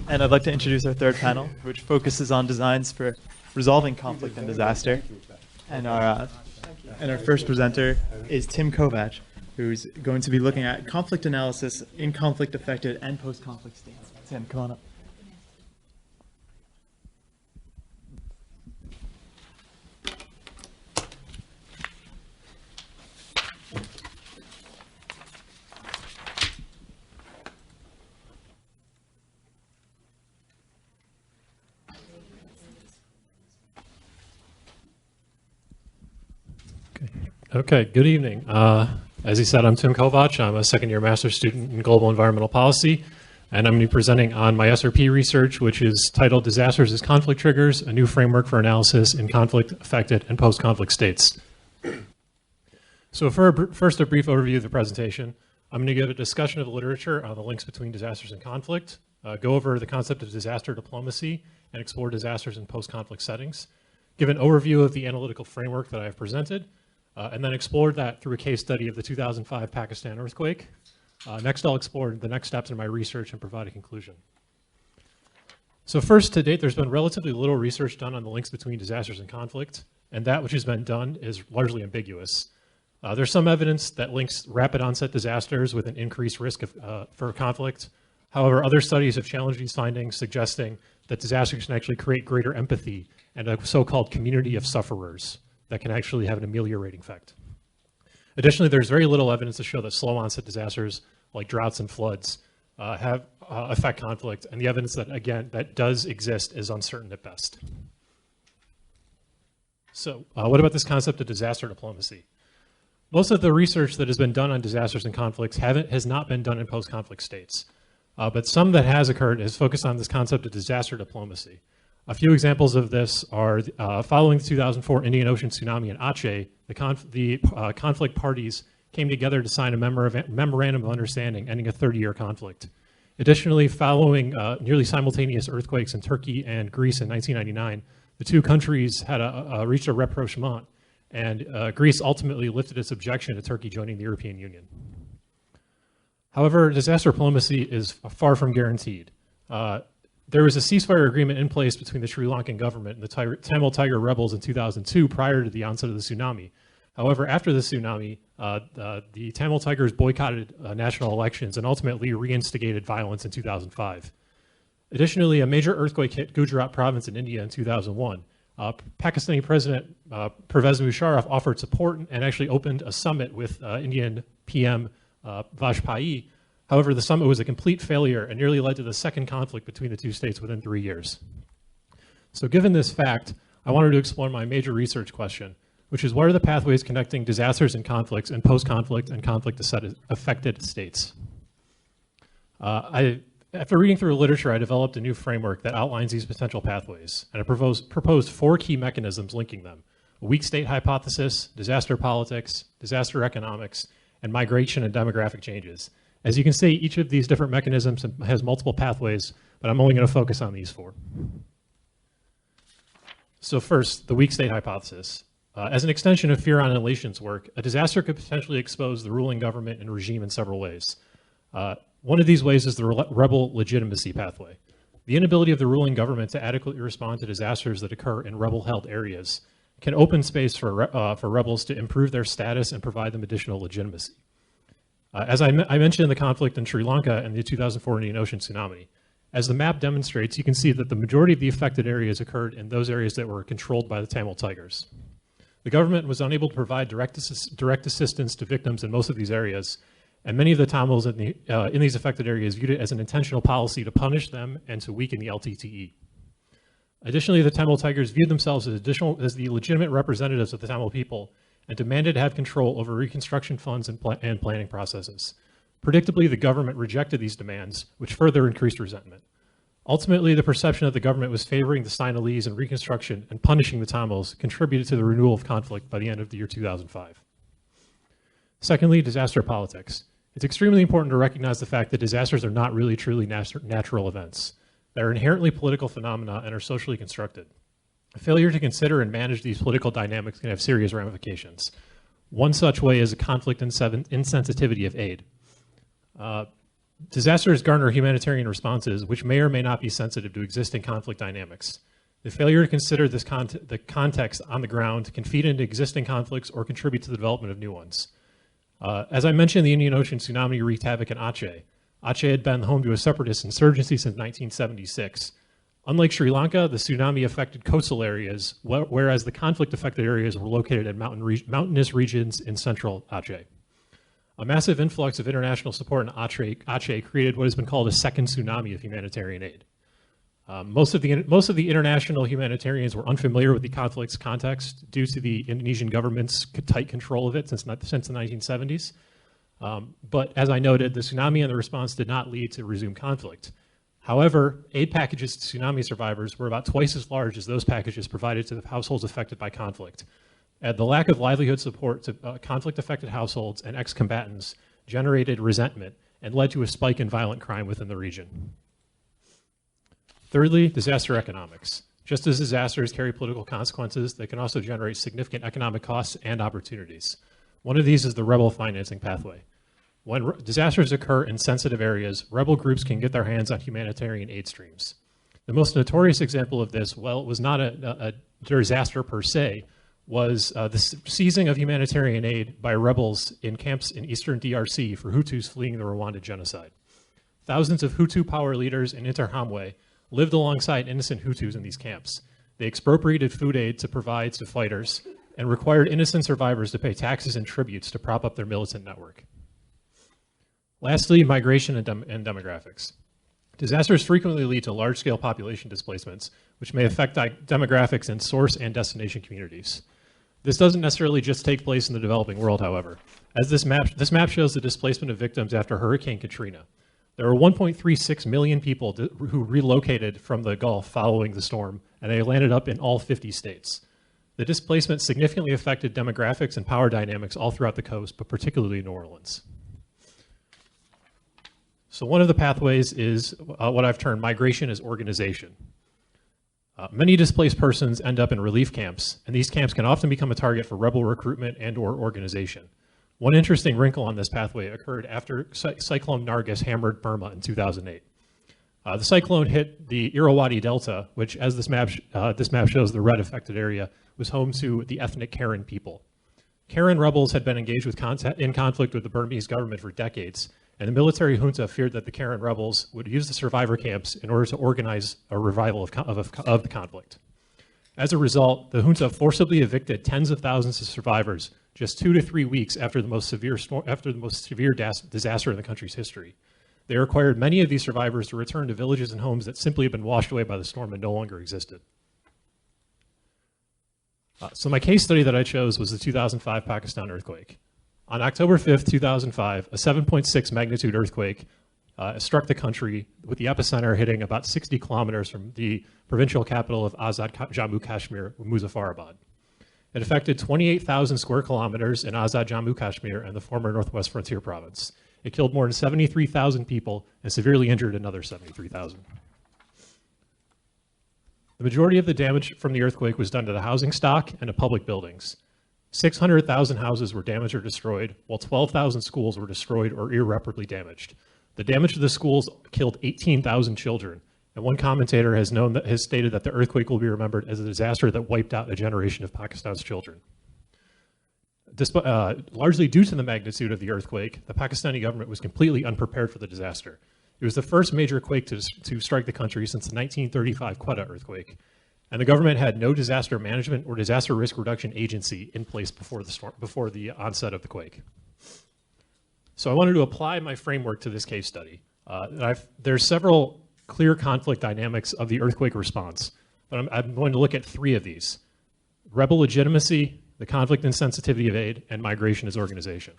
And I'd like to introduce our third panel, which focuses on designs for resolving conflict and disaster. And our first presenter is Tim Kovach, who's going to be looking at conflict analysis in conflict-affected and post-conflict states. Tim, come on up. Okay, good evening. As he said, I'm Tim Kovach. I'm a second-year master's student in global environmental policy, and I'm going to be presenting on my SRP research, which is titled Disasters as Conflict Triggers, a New Framework for Analysis in Conflict-Affected and Post-Conflict States. So first, a brief overview of the presentation. I'm going to give a discussion of the literature on the links between disasters and conflict, go over the concept of disaster diplomacy, and explore disasters in post-conflict settings, give an overview of the analytical framework that I have presented, and then explore that through a case study of the 2005 Pakistan earthquake. Next, I'll explore the next steps in my research and provide a conclusion. So first, to date, there's been relatively little research done on the links between disasters and conflict, and that which has been done is largely ambiguous. There's some evidence that links rapid onset disasters with an increased risk for conflict. However, other studies have challenged these findings, suggesting that disasters can actually create greater empathy and a so-called community of sufferers that can actually have an ameliorating effect. Additionally, there's very little evidence to show that slow onset disasters like droughts and floods affect conflict, and the evidence that, again, that does exist is uncertain at best. So what about this concept of disaster diplomacy? Most of the research that has been done on disasters and conflicts has not been done in post-conflict states, but some that has occurred is focused on this concept of disaster diplomacy. A few examples of this are following the 2004 Indian Ocean tsunami in Aceh, the conflict parties came together to sign a memorandum of understanding ending a 30-year conflict. Additionally, following nearly simultaneous earthquakes in Turkey and Greece in 1999, the two countries had reached a rapprochement, and Greece ultimately lifted its objection to Turkey joining the European Union. However, disaster diplomacy is far from guaranteed. There was a ceasefire agreement in place between the Sri Lankan government and the Tamil Tiger rebels in 2002 prior to the onset of the tsunami. However, after the tsunami, the Tamil Tigers boycotted national elections and ultimately reinstigated violence in 2005. Additionally, a major earthquake hit Gujarat province in India in 2001. Pakistani President Pervez Musharraf offered support and actually opened a summit with Indian PM Vajpayee. However, the summit was a complete failure and nearly led to the second conflict between the two states within 3 years. So given this fact, I wanted to explore my major research question, which is what are the pathways connecting disasters and conflicts in post-conflict and conflict-affected states? After reading through literature, I developed a new framework that outlines these potential pathways, and I proposed 4 key mechanisms linking them: a weak state hypothesis, disaster politics, disaster economics, and migration and demographic changes. As you can see, each of these different mechanisms has multiple pathways, but I'm only going to focus on these 4. So first, the weak state hypothesis. As an extension of Fearon and Lation's work, a disaster could potentially expose the ruling government and regime in several ways. One of these ways is the rebel legitimacy pathway. The inability of the ruling government to adequately respond to disasters that occur in rebel-held areas can open space for rebels to improve their status and provide them additional legitimacy. As I mentioned in the conflict in Sri Lanka and the 2004 Indian Ocean tsunami, as the map demonstrates, you can see that the majority of the affected areas occurred in those areas that were controlled by the Tamil Tigers. The government was unable to provide direct assistance to victims in most of these areas, and many of the Tamils in these affected areas viewed it as an intentional policy to punish them and to weaken the LTTE. Additionally, the Tamil Tigers viewed themselves as the legitimate representatives of the Tamil people and demanded to have control over reconstruction funds and planning processes. Predictably, the government rejected these demands, which further increased resentment. Ultimately, the perception that the government was favoring the Sinhalese in reconstruction and punishing the Tamils contributed to the renewal of conflict by the end of the year 2005. Secondly, disaster politics. It's extremely important to recognize the fact that disasters are not really truly natural events. They're inherently political phenomena and are socially constructed. A failure to consider and manage these political dynamics can have serious ramifications. One such way is a conflict insensitivity of aid. Disasters garner humanitarian responses which may or may not be sensitive to existing conflict dynamics. The failure to consider the context on the ground can feed into existing conflicts or contribute to the development of new ones. As I mentioned, the Indian Ocean tsunami wreaked havoc in Aceh. Aceh had been home to a separatist insurgency since 1976. Unlike Sri Lanka, the tsunami affected coastal areas, whereas the conflict-affected areas were located in mountainous regions in central Aceh. A massive influx of international support in Aceh created what has been called a second tsunami of humanitarian aid. Most of the international humanitarians were unfamiliar with the conflict's context due to the Indonesian government's tight control of it since the 1970s. But as I noted, the tsunami and the response did not lead to resumed conflict. However, aid packages to tsunami survivors were about twice as large as those packages provided to the households affected by conflict. The lack of livelihood support to conflict-affected households and ex-combatants generated resentment and led to a spike in violent crime within the region. Thirdly, disaster economics. Just as disasters carry political consequences, they can also generate significant economic costs and opportunities. One of these is the rebel financing pathway. When disasters occur in sensitive areas, rebel groups can get their hands on humanitarian aid streams. The most notorious example of this, well, it was not a disaster per se, was the seizing of humanitarian aid by rebels in camps in eastern DRC for Hutus fleeing the Rwanda genocide. Thousands of Hutu power leaders in Interahamwe lived alongside innocent Hutus in these camps. They expropriated food aid to provide to fighters and required innocent survivors to pay taxes and tributes to prop up their militant network. Lastly, migration and demographics. Disasters frequently lead to large-scale population displacements, which may affect demographics in source and destination communities. This doesn't necessarily just take place in the developing world, however, as this map shows the displacement of victims after Hurricane Katrina. There were 1.36 million people who relocated from the Gulf following the storm, and they landed up in all 50 states. The displacement significantly affected demographics and power dynamics all throughout the coast, but particularly New Orleans. So one of the pathways is what I've termed migration as organization. Many displaced persons end up in relief camps, and these camps can often become a target for rebel recruitment and or organization. One interesting wrinkle on this pathway occurred after Cyclone Nargis hammered Burma in 2008. The cyclone hit the Irrawaddy Delta, which, as this map shows, the red affected area, was home to the ethnic Karen people. Karen rebels had been engaged in conflict with the Burmese government for decades, and the military junta feared that the Karen rebels would use the survivor camps in order to organize a revival of the conflict. As a result, the junta forcibly evicted tens of thousands of survivors just 2 to 3 weeks after the most severe disaster in the country's history. They required many of these survivors to return to villages and homes that simply had been washed away by the storm and no longer existed. So my case study that I chose was the 2005 Pakistan earthquake. On October 5th, 2005, a 7.6 magnitude earthquake struck the country, with the epicenter hitting about 60 kilometers from the provincial capital of Azad Jammu Kashmir, Muzaffarabad. It affected 28,000 square kilometers in Azad Jammu Kashmir and the former Northwest Frontier Province. It killed more than 73,000 people and severely injured another 73,000. The majority of the damage from the earthquake was done to the housing stock and to public buildings. 600,000 houses were damaged or destroyed, while 12,000 schools were destroyed or irreparably damaged. The damage to the schools killed 18,000 children, and one commentator has stated that the earthquake will be remembered as a disaster that wiped out a generation of Pakistan's children. Largely due to the magnitude of the earthquake, the Pakistani government was completely unprepared for the disaster. It was the first major quake to strike the country since the 1935 Quetta earthquake, and the government had no disaster management or disaster risk reduction agency in place before the onset of the quake. So I wanted to apply my framework to this case study. There's several clear conflict dynamics of the earthquake response, but I'm going to look at 3 of these: rebel legitimacy, the conflict and sensitivity of aid, and migration as organization.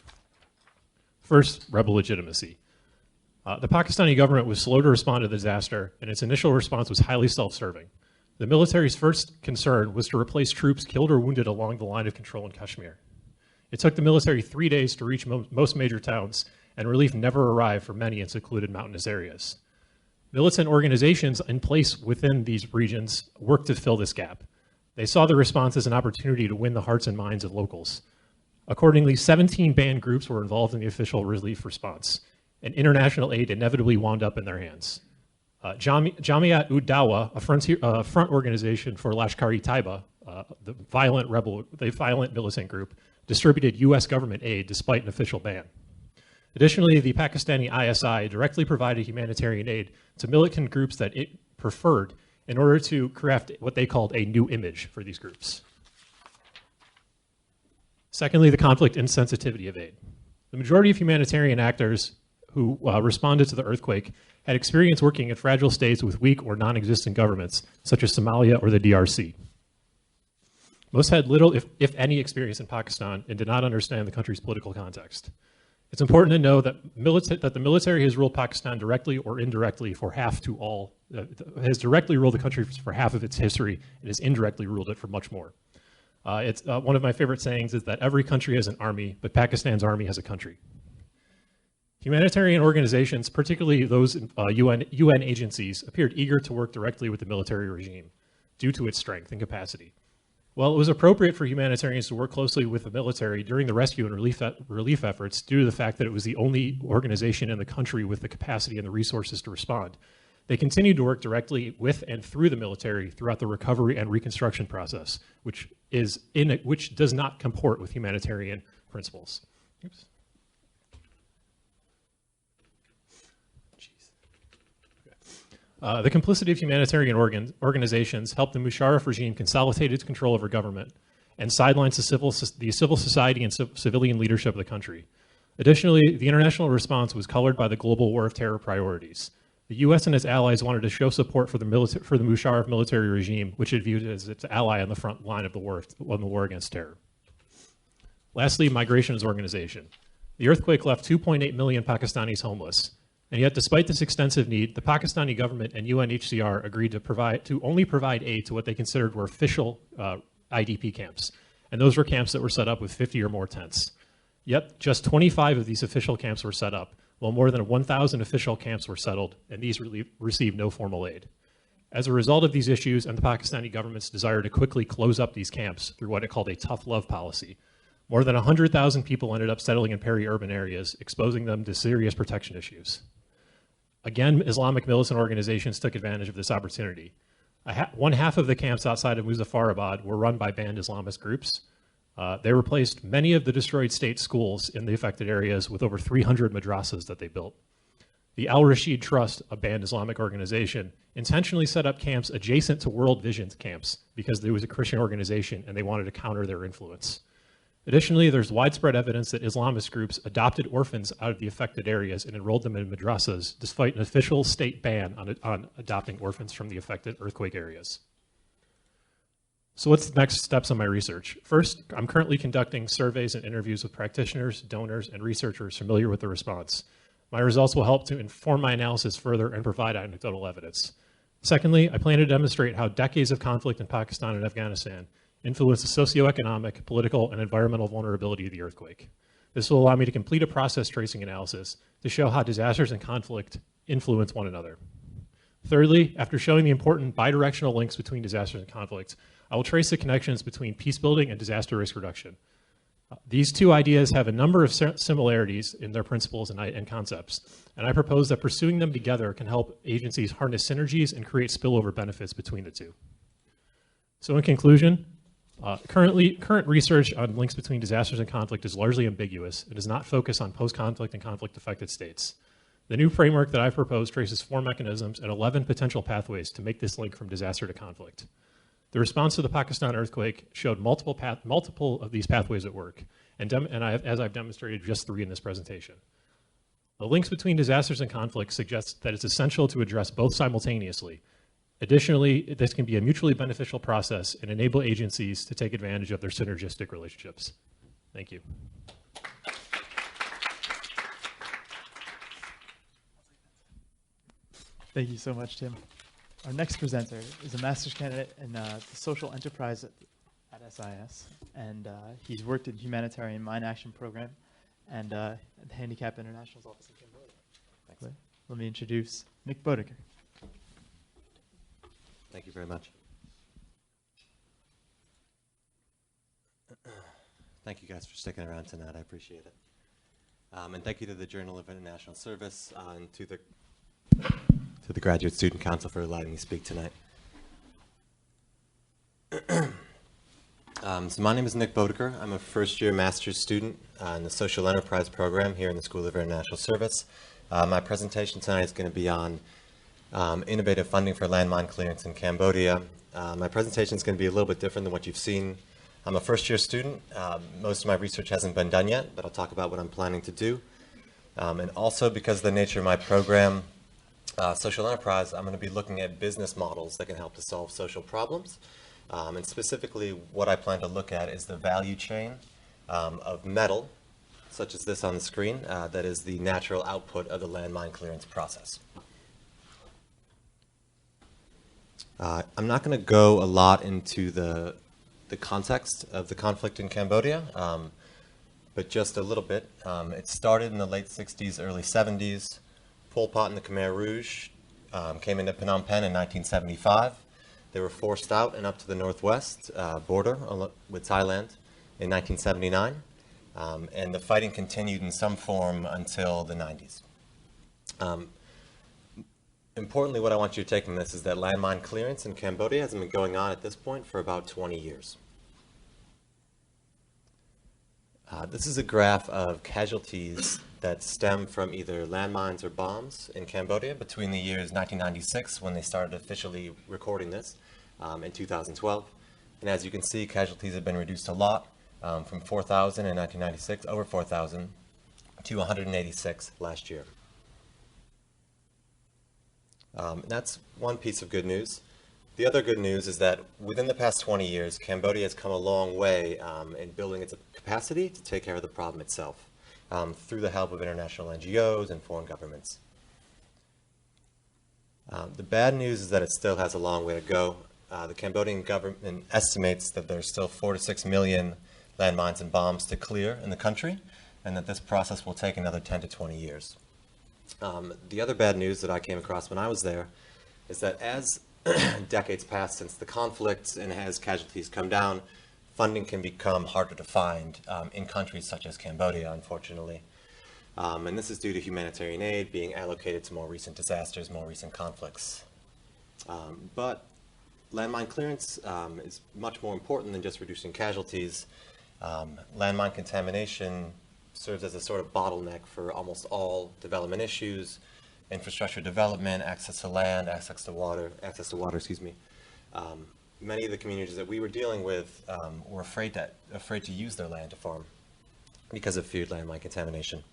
First, rebel legitimacy. The Pakistani government was slow to respond to the disaster, and its initial response was highly self-serving. The military's first concern was to replace troops killed or wounded along the line of control in Kashmir. It took the military 3 days to reach most major towns, and relief never arrived for many in secluded mountainous areas. Militant organizations in place within these regions worked to fill this gap. They saw the response as an opportunity to win the hearts and minds of locals. Accordingly, 17 banned groups were involved in the official relief response. In addition, 2 new groups were formed to coordinate the response. and international aid inevitably wound up in their hands. Jamiat ud-Dawa, a front organization for Lashkar-e-Taiba, the violent militant group, distributed US government aid despite an official ban. Additionally, the Pakistani ISI directly provided humanitarian aid to militant groups that it preferred in order to craft what they called a new image for these groups. Secondly, the conflict insensitivity of aid. The majority of humanitarian actors who responded to the earthquake had experience working in fragile states with weak or non-existent governments, such as Somalia or the DRC. Most had little, if any, experience in Pakistan and did not understand the country's political context. It's important to know that the military has ruled Pakistan directly or indirectly for has directly ruled the country for half of its history and has indirectly ruled it for much more. One of my favorite sayings is that every country has an army, but Pakistan's army has a country. Humanitarian organizations, particularly those UN agencies, appeared eager to work directly with the military regime due to its strength and capacity. While it was appropriate for humanitarians to work closely with the military during the rescue and relief efforts due to the fact that it was the only organization in the country with the capacity and the resources to respond, they continued to work directly with and through the military throughout the recovery and reconstruction process, which does not comport with humanitarian principles. Oops. The complicity of humanitarian organizations helped the Musharraf regime consolidate its control over government and sidelines the civil society and civilian leadership of the country. Additionally, the international response was colored by the global war of terror priorities. The U.S. and its allies wanted to show support for the Musharraf military regime, which it viewed as its ally on the front line of the war against terror. Lastly, migration as organization. The earthquake left 2.8 million Pakistanis homeless. And yet, despite this extensive need, the Pakistani government and UNHCR agreed to only provide aid to what they considered were official IDP camps. And those were camps that were set up with 50 or more tents. Yet, just 25 of these official camps were set up, while more than 1,000 official camps were settled, and these received no formal aid. As a result of these issues and the Pakistani government's desire to quickly close up these camps through what it called a tough love policy, more than 100,000 people ended up settling in peri-urban areas, exposing them to serious protection issues. Again, Islamic militant organizations took advantage of this opportunity. One half of the camps outside of Muzaffarabad were run by banned Islamist groups. They replaced many of the destroyed state schools in the affected areas with over 300 madrasas that they built. The Al-Rashid Trust, a banned Islamic organization, intentionally set up camps adjacent to World Vision camps because there was a Christian organization and they wanted to counter their influence. Additionally, there's widespread evidence that Islamist groups adopted orphans out of the affected areas and enrolled them in madrasas, despite an official state ban on adopting orphans from the affected earthquake areas. So what's the next steps on my research? First, I'm currently conducting surveys and interviews with practitioners, donors, and researchers familiar with the response. My results will help to inform my analysis further and provide anecdotal evidence. Secondly, I plan to demonstrate how decades of conflict in Pakistan and Afghanistan influence the socioeconomic, political, and environmental vulnerability of the earthquake. This will allow me to complete a process tracing analysis to show how disasters and conflict influence one another. Thirdly, after showing the important bidirectional links between disasters and conflict, I will trace the connections between peacebuilding and disaster risk reduction. These two ideas have a number of similarities in their principles and concepts, and I propose that pursuing them together can help agencies harness synergies and create spillover benefits between the two. So in conclusion, current research on links between disasters and conflict is largely ambiguous and does not focus on post-conflict and conflict-affected states. The new framework that I've proposed traces 4 mechanisms and 11 potential pathways to make this link from disaster to conflict. The response to the Pakistan earthquake showed multiple of these pathways at work, as I've demonstrated just 3 in this presentation. The links between disasters and conflict suggest that it's essential to address both simultaneously. Additionally, this can be a mutually beneficial process and enable agencies to take advantage of their synergistic relationships. Thank you. Thank you so much, Tim. Our next presenter is a master's candidate in the social enterprise at SIS, and he's worked in humanitarian mine action program and at the Handicap International's office in Cambodia. Thanks. Let me introduce Nick Boedicker. Thank you very much. Thank you guys for sticking around tonight. I appreciate it. And thank you to the Journal of International Service and to the Graduate Student Council for letting me speak tonight. So my name is Nick Boedicker. I'm a first-year master's student in the Social Enterprise program here in the School of International Service. My presentation tonight is going to be on innovative funding for landmine clearance in Cambodia. My presentation is going to be a little bit different than what you've seen. I'm a first-year student. Most of my research hasn't been done yet, but I'll talk about what I'm planning to do. And also, because of the nature of my program, Social Enterprise, I'm going to be looking at business models that can help to solve social problems. And specifically, what I plan to look at is the value chain of metal, such as this on the screen, that is the natural output of the landmine clearance process. I'm not going to go a lot into the context of the conflict in Cambodia, but just a little bit. It started in the late 60s, early 70s. Pol Pot and the Khmer Rouge came into Phnom Penh in 1975. They were forced out and up to the northwest border with Thailand in 1979. And the fighting continued in some form until the 90s. Importantly, what I want you to take from this is that landmine clearance in Cambodia has been going on at this point for about 20 years. This is a graph of casualties that stem from either landmines or bombs in Cambodia between the years 1996, when they started officially recording this, and 2012. And as you can see, casualties have been reduced a lot, from 4,000 in 1996, over 4,000, to 186 last year. That's one piece of good news. The other good news is that within the past 20 years, Cambodia has come a long way in building its capacity to take care of the problem itself through the help of international NGOs and foreign governments. The bad news is that it still has a long way to go. The Cambodian government estimates that there's still 4 to 6 million landmines and bombs to clear in the country, and that this process will take another 10 to 20 years. The other bad news that I came across when I was there is that as decades pass since the conflict and as casualties come down, funding can become harder to find in countries such as Cambodia, unfortunately. And this is due to humanitarian aid being allocated to more recent disasters, more recent conflicts. But landmine clearance is much more important than just reducing casualties. Landmine contamination serves as a sort of bottleneck for almost all development issues: infrastructure development, access to land, access to water, excuse me. Many of the communities that we were dealing with were afraid to use their land to farm because of feared landmine contamination.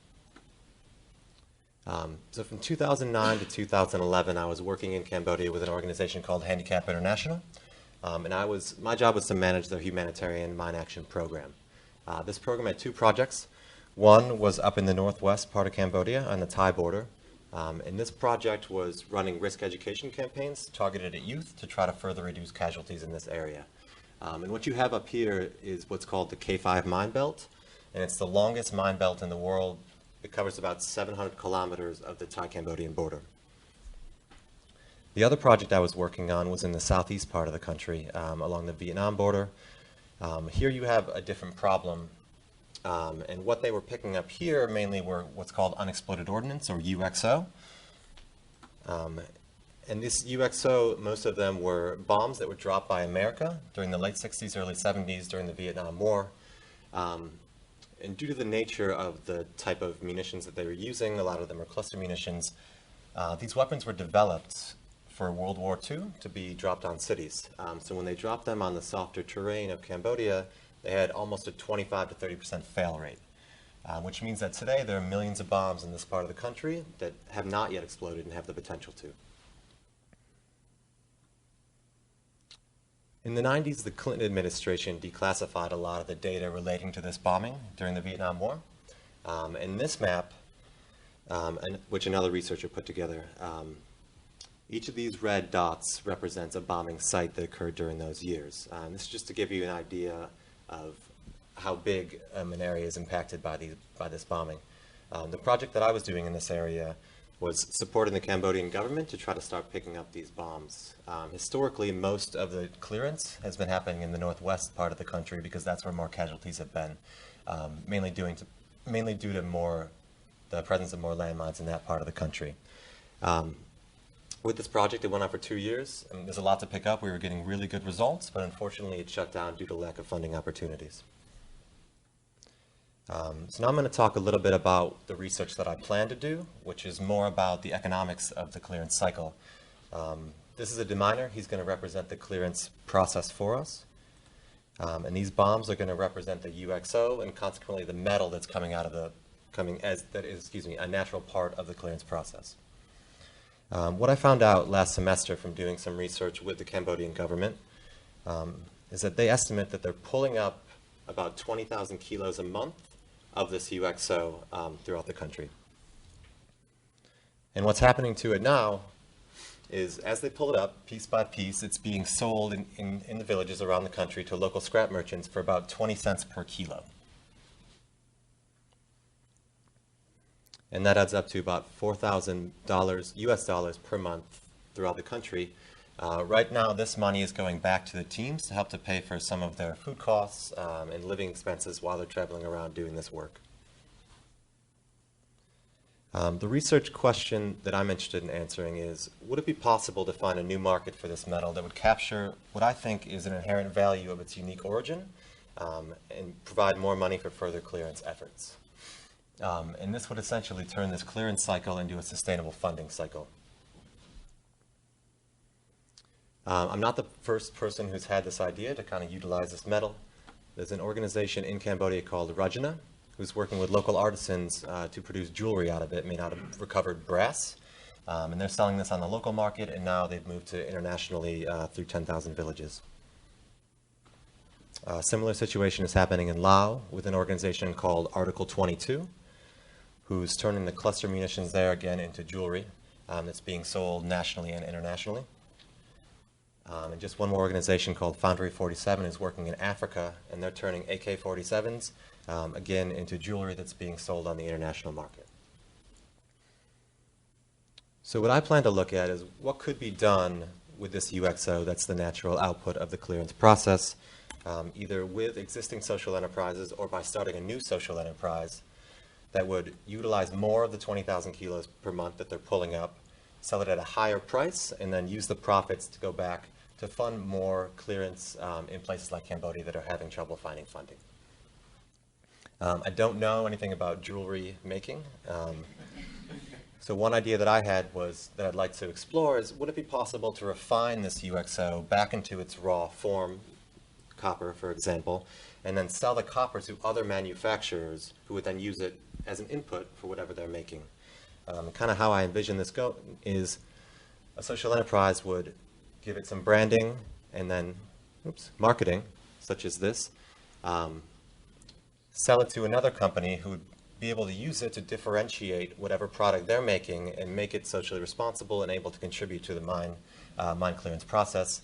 So from 2009 to 2011, I was working in Cambodia with an organization called Handicap International, and my job was to manage their humanitarian mine action program. This program had two projects. One was up in the northwest part of Cambodia on the Thai border, and this project was running risk education campaigns targeted at youth to try to further reduce casualties in this area. And what you have up here is what's called the K5 mine belt, and it's the longest mine belt in the world. It covers about 700 kilometers of the Thai-Cambodian border. The other project I was working on was in the southeast part of the country, along the Vietnam border. Here you have a different problem. And what they were picking up here mainly were what's called unexploded ordnance, or UXO. And this UXO, most of them were bombs that were dropped by America during the late 60s, early 70s during the Vietnam War. And due to the nature of the type of munitions that they were using, a lot of them are cluster munitions, these weapons were developed for World War II to be dropped on cities. So when they dropped them on the softer terrain of Cambodia, they had almost a 25 to 30% fail rate, which means that today there are millions of bombs in this part of the country that have not yet exploded and have the potential to. In the 90s, the Clinton administration declassified a lot of the data relating to this bombing during the Vietnam War. And this map, which another researcher put together, each of these red dots represents a bombing site that occurred during those years. This is just to give you an idea of how big an area is impacted by this bombing. The project that I was doing in this area was supporting the Cambodian government to try to start picking up these bombs. Historically, most of the clearance has been happening in the northwest part of the country because that's where more casualties have been, mainly due to more the presence of more landmines in that part of the country. With this project, it went on for 2 years. I mean, there's a lot to pick up. We were getting really good results, but unfortunately it shut down due to lack of funding opportunities. So now I'm going to talk a little bit about the research that I plan to do, which is more about the economics of the clearance cycle. This is a deminer. He's going to represent the clearance process for us. And these bombs are going to represent the UXO and consequently the metal that's coming out of the, a natural part of the clearance process. What I found out last semester from doing some research with the Cambodian government is that they estimate that they're pulling up about 20,000 kilos a month of this UXO throughout the country. And what's happening to it now is as they pull it up, piece by piece, it's being sold in the villages around the country to local scrap merchants for about 20 cents per kilo. And that adds up to about $4,000 US dollars per month throughout the country. Right now, this money is going back to the teams to help to pay for some of their food costs and living expenses while they're traveling around doing this work. The research question that I'm interested in answering is, would it be possible to find a new market for this metal that would capture what I think is an inherent value of its unique origin and provide more money for further clearance efforts? And this would essentially turn this clearance cycle into a sustainable funding cycle. I'm not the first person who's had this idea to kind of utilize this metal. There's an organization in Cambodia called Durgana, who's working with local artisans to produce jewelry out of it, made out of recovered brass. And they're selling this on the local market, and now they've moved to internationally through 10,000 villages. A similar situation is happening in Laos with an organization called Article 22, who's turning the cluster munitions there again into jewelry that's being sold nationally and internationally. And just one more organization called Foundry 47 is working in Africa, and they're turning AK-47s again into jewelry that's being sold on the international market. So what I plan to look at is what could be done with this UXO that's the natural output of the clearance process, either with existing social enterprises or by starting a new social enterprise that would utilize more of the 20,000 kilos per month that they're pulling up, sell it at a higher price, and then use the profits to go back to fund more clearance in places like Cambodia that are having trouble finding funding. I don't know anything about jewelry making. So one idea that I had was that I'd like to explore is, would it be possible to refine this UXO back into its raw form, copper, for example, and then sell the copper to other manufacturers who would then use it as an input for whatever they're making. Kind of how I envision this go is a social enterprise would give it some branding and then marketing, such as this, sell it to another company who would be able to use it to differentiate whatever product they're making and make it socially responsible and able to contribute to the mine clearance process.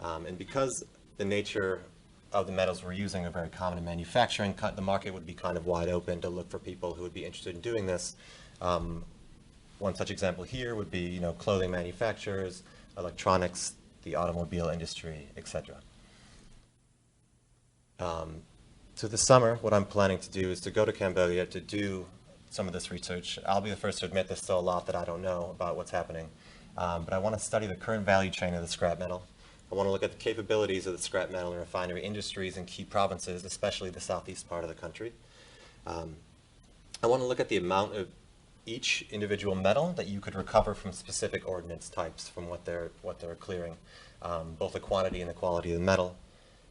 And because the nature of the metals we're using are very common in manufacturing, the market would be kind of wide open to look for people who would be interested in doing this. One such example here would be, clothing manufacturers, electronics, the automobile industry, etc. So this summer, what I'm planning to do is to go to Cambodia to do some of this research. I'll be the first to admit there's still a lot that I don't know about what's happening. But I want to study the current value chain of the scrap metal. I want to look at the capabilities of the scrap metal and refinery industries in key provinces, especially the southeast part of the country. I want to look at the amount of each individual metal that you could recover from specific ordnance types from what they're clearing, both the quantity and the quality of the metal.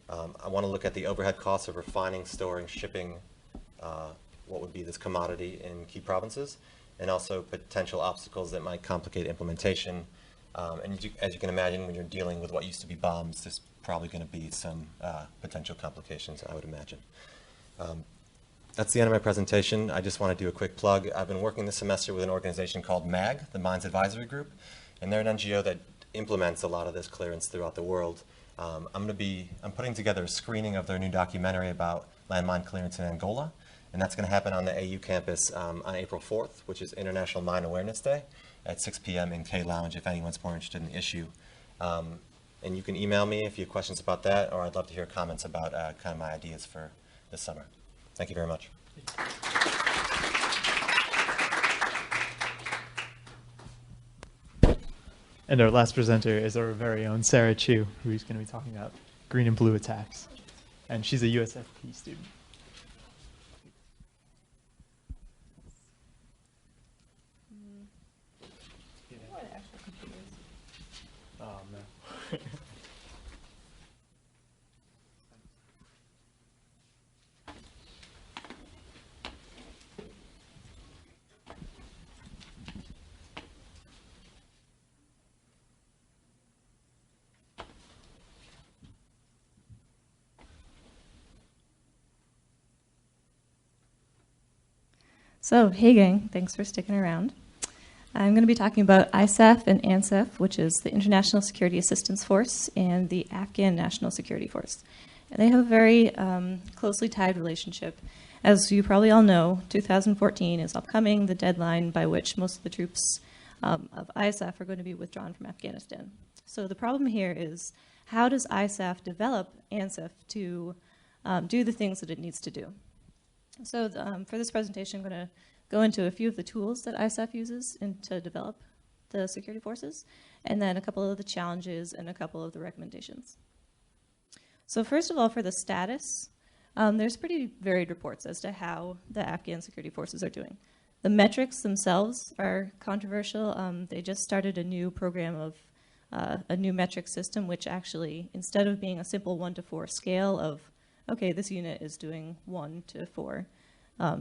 I want to look at the overhead costs of refining, storing, shipping what would be this commodity in key provinces, and also potential obstacles that might complicate implementation. And as you can imagine, when you're dealing with what used to be bombs, there's probably going to be some potential complications, I would imagine. That's the end of my presentation. I just want to do a quick plug. I've been working this semester with an organization called MAG, the Mines Advisory Group, and they're an NGO that implements a lot of this clearance throughout the world. I'm putting together a screening of their new documentary about landmine clearance in Angola, and that's going to happen on the AU campus on April 4th, which is International Mine Awareness Day, at 6 p.m. in K Lounge if anyone's more interested in the issue. And you can email me if you have questions about that, or I'd love to hear comments about kind of my ideas for this summer. Thank you very much. And our last presenter is our very own Sarah Chu, who's going to be talking about green and blue attacks. And she's a USFP student. Oh, no. So, hey gang, thanks for sticking around. I'm going to be talking about ISAF and ANSAF, which is the International Security Assistance Force and the Afghan National Security Force. And they have a very closely tied relationship. As you probably all know, 2014 is upcoming, the deadline by which most of the troops of ISAF are going to be withdrawn from Afghanistan. So the problem here is, how does ISAF develop ANSAF to do the things that it needs to do? So for this presentation, I'm going to go into a few of the tools that ISAF uses to develop the security forces, and then a couple of the challenges and a couple of the recommendations. So first of all, for the status, there's pretty varied reports as to how the Afghan security forces are doing. The metrics themselves are controversial. They just started a new program of a new metric system, which actually, instead of being a simple 1 to 4 scale of, okay, this unit is doing 1 to 4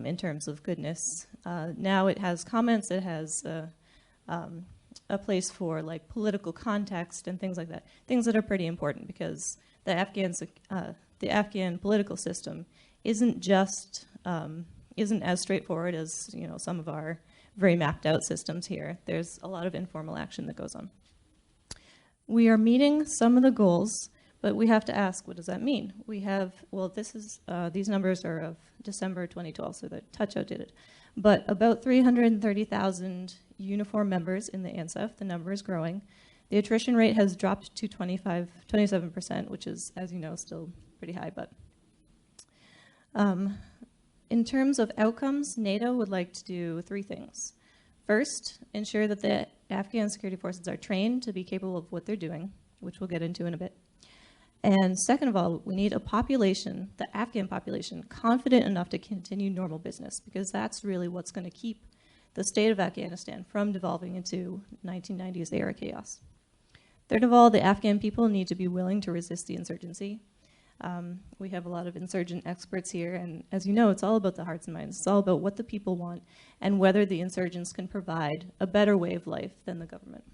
in terms of goodness. Now it has comments, it has a place for like political context and things like that. Things that are pretty important because the Afghan political system isn't just, isn't as straightforward as, you know, some of our very mapped out systems here. There's a lot of informal action that goes on. We are meeting some of the goals, but we have to ask, what does that mean? We have, well, this is, these numbers are of December 2012, so they're touch outdated. But about 330,000 uniform members in the ANSAF. The number is growing. The attrition rate has dropped to 27%, which is, as you know, still pretty high. But in terms of outcomes, NATO would like to do 3 things. First, ensure that the Afghan security forces are trained to be capable of what they're doing, which we'll get into in a bit. And second of all, we need a population, the Afghan population, confident enough to continue normal business, because that's really what's going to keep the state of Afghanistan from devolving into 1990s era chaos. Third of all, the Afghan people need to be willing to resist the insurgency. We have a lot of insurgent experts here, and as you know, it's all about the hearts and minds. It's all about what the people want and whether the insurgents can provide a better way of life than the government.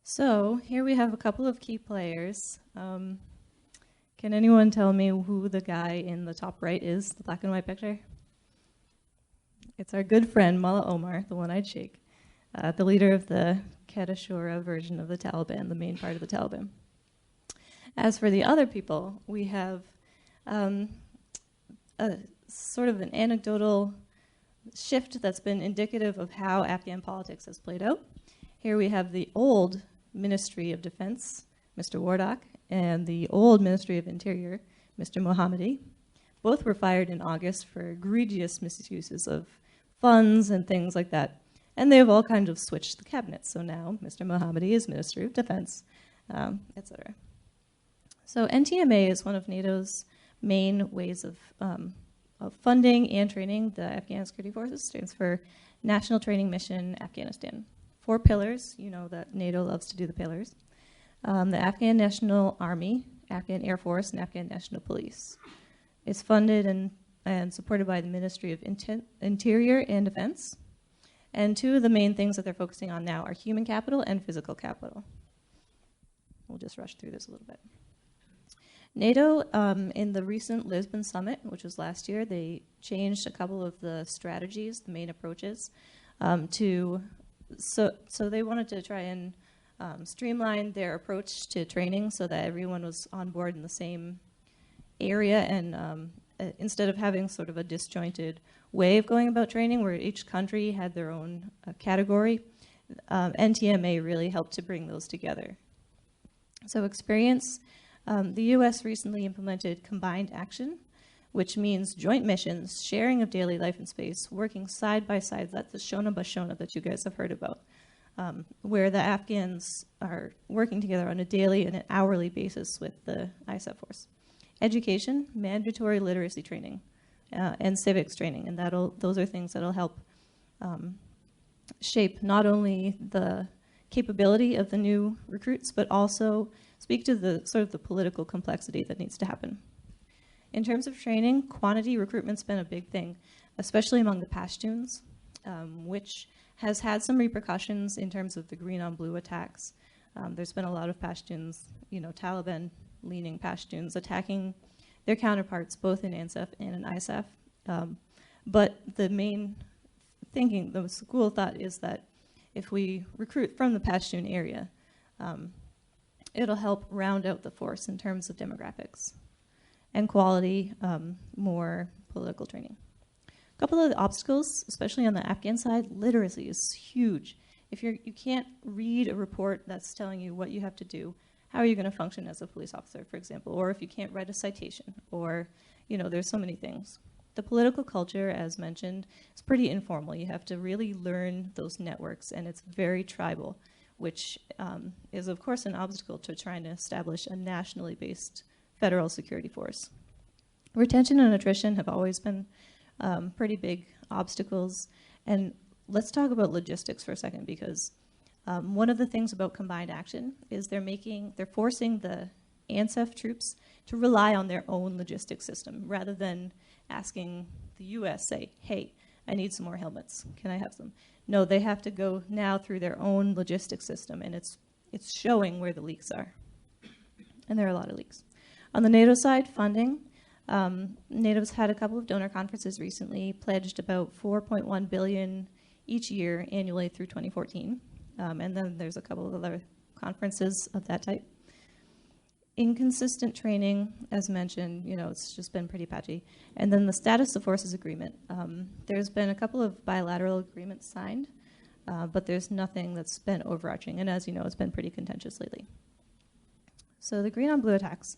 So here we have a couple of key players. Can anyone tell me who the guy in the top right is, the black and white picture? It's our good friend Mullah Omar, the one-eyed sheikh, the leader of the Quetta version of the Taliban, the main part of the Taliban. As for the other people, we have a sort of an anecdotal shift that's been indicative of how Afghan politics has played out. Here we have the old Ministry of Defense, Mr. Wardak, and the old Ministry of Interior, Mr. Mohammadi. Both were fired in August for egregious misuses of funds and things like that. And they have all kind of switched the cabinet. So now Mr. Mohammadi is Minister of Defense, etc. So NTMA is one of NATO's main ways of funding and training the Afghan security forces. It stands for National Training Mission Afghanistan. 4 pillars, you know that NATO loves to do the pillars. The Afghan National Army, Afghan Air Force, and Afghan National Police. It's funded and supported by the Ministry of Interior and Defense. And 2 of the main things that they're focusing on now are human capital and physical capital. We'll just rush through this a little bit. NATO, in the recent Lisbon summit, which was last year, they changed a couple of the strategies, the main approaches, so they wanted to try and streamline their approach to training so that everyone was on board in the same area, and instead of having sort of a disjointed way of going about training where each country had their own category, NTMA really helped to bring those together. So experience, the US recently implemented combined action, which means joint missions, sharing of daily life and space, working side by side. That's the Shona Bashona that you guys have heard about. where the Afghans are working together on a daily and an hourly basis with the ISAF force. Education, mandatory literacy training, and civics training, and those are things that'll help shape not only the capability of the new recruits, but also speak to the sort of the political complexity that needs to happen. In terms of training, quantity recruitment's been a big thing, especially among the Pashtuns, which has had some repercussions in terms of the green on blue attacks. There's been a lot of Pashtuns, Taliban-leaning Pashtuns attacking their counterparts both in ANSEF and in ISAF. But the main thinking, the school of thought is that if we recruit from the Pashtun area, it'll help round out the force in terms of demographics and quality, more political training. A couple of the obstacles, especially on the Afghan side, literacy is huge. If you can't read a report that's telling you what you have to do, how are you going to function as a police officer, for example? Or if you can't write a citation, or, there's so many things. The political culture, as mentioned, is pretty informal. You have to really learn those networks, and it's very tribal, which is, of course, an obstacle to trying to establish a nationally based federal security force. Retention and attrition have always been pretty big obstacles. And let's talk about logistics for a second, because one of the things about combined action is they're forcing the ANSEF troops to rely on their own logistics system rather than asking the US, say, hey, I need some more helmets. Can I have some? No, they have to go now through their own logistics system, and it's showing where the leaks are. And there are a lot of leaks. On the NATO side, funding. NATO's had a couple of donor conferences recently, pledged about $4.1 billion each year annually through 2014. And then there's a couple of other conferences of that type. Inconsistent training, as mentioned, it's just been pretty patchy. And then the status of forces agreement. There's been a couple of bilateral agreements signed, but there's nothing that's been overarching. And as you know, it's been pretty contentious lately. So the green on blue attacks.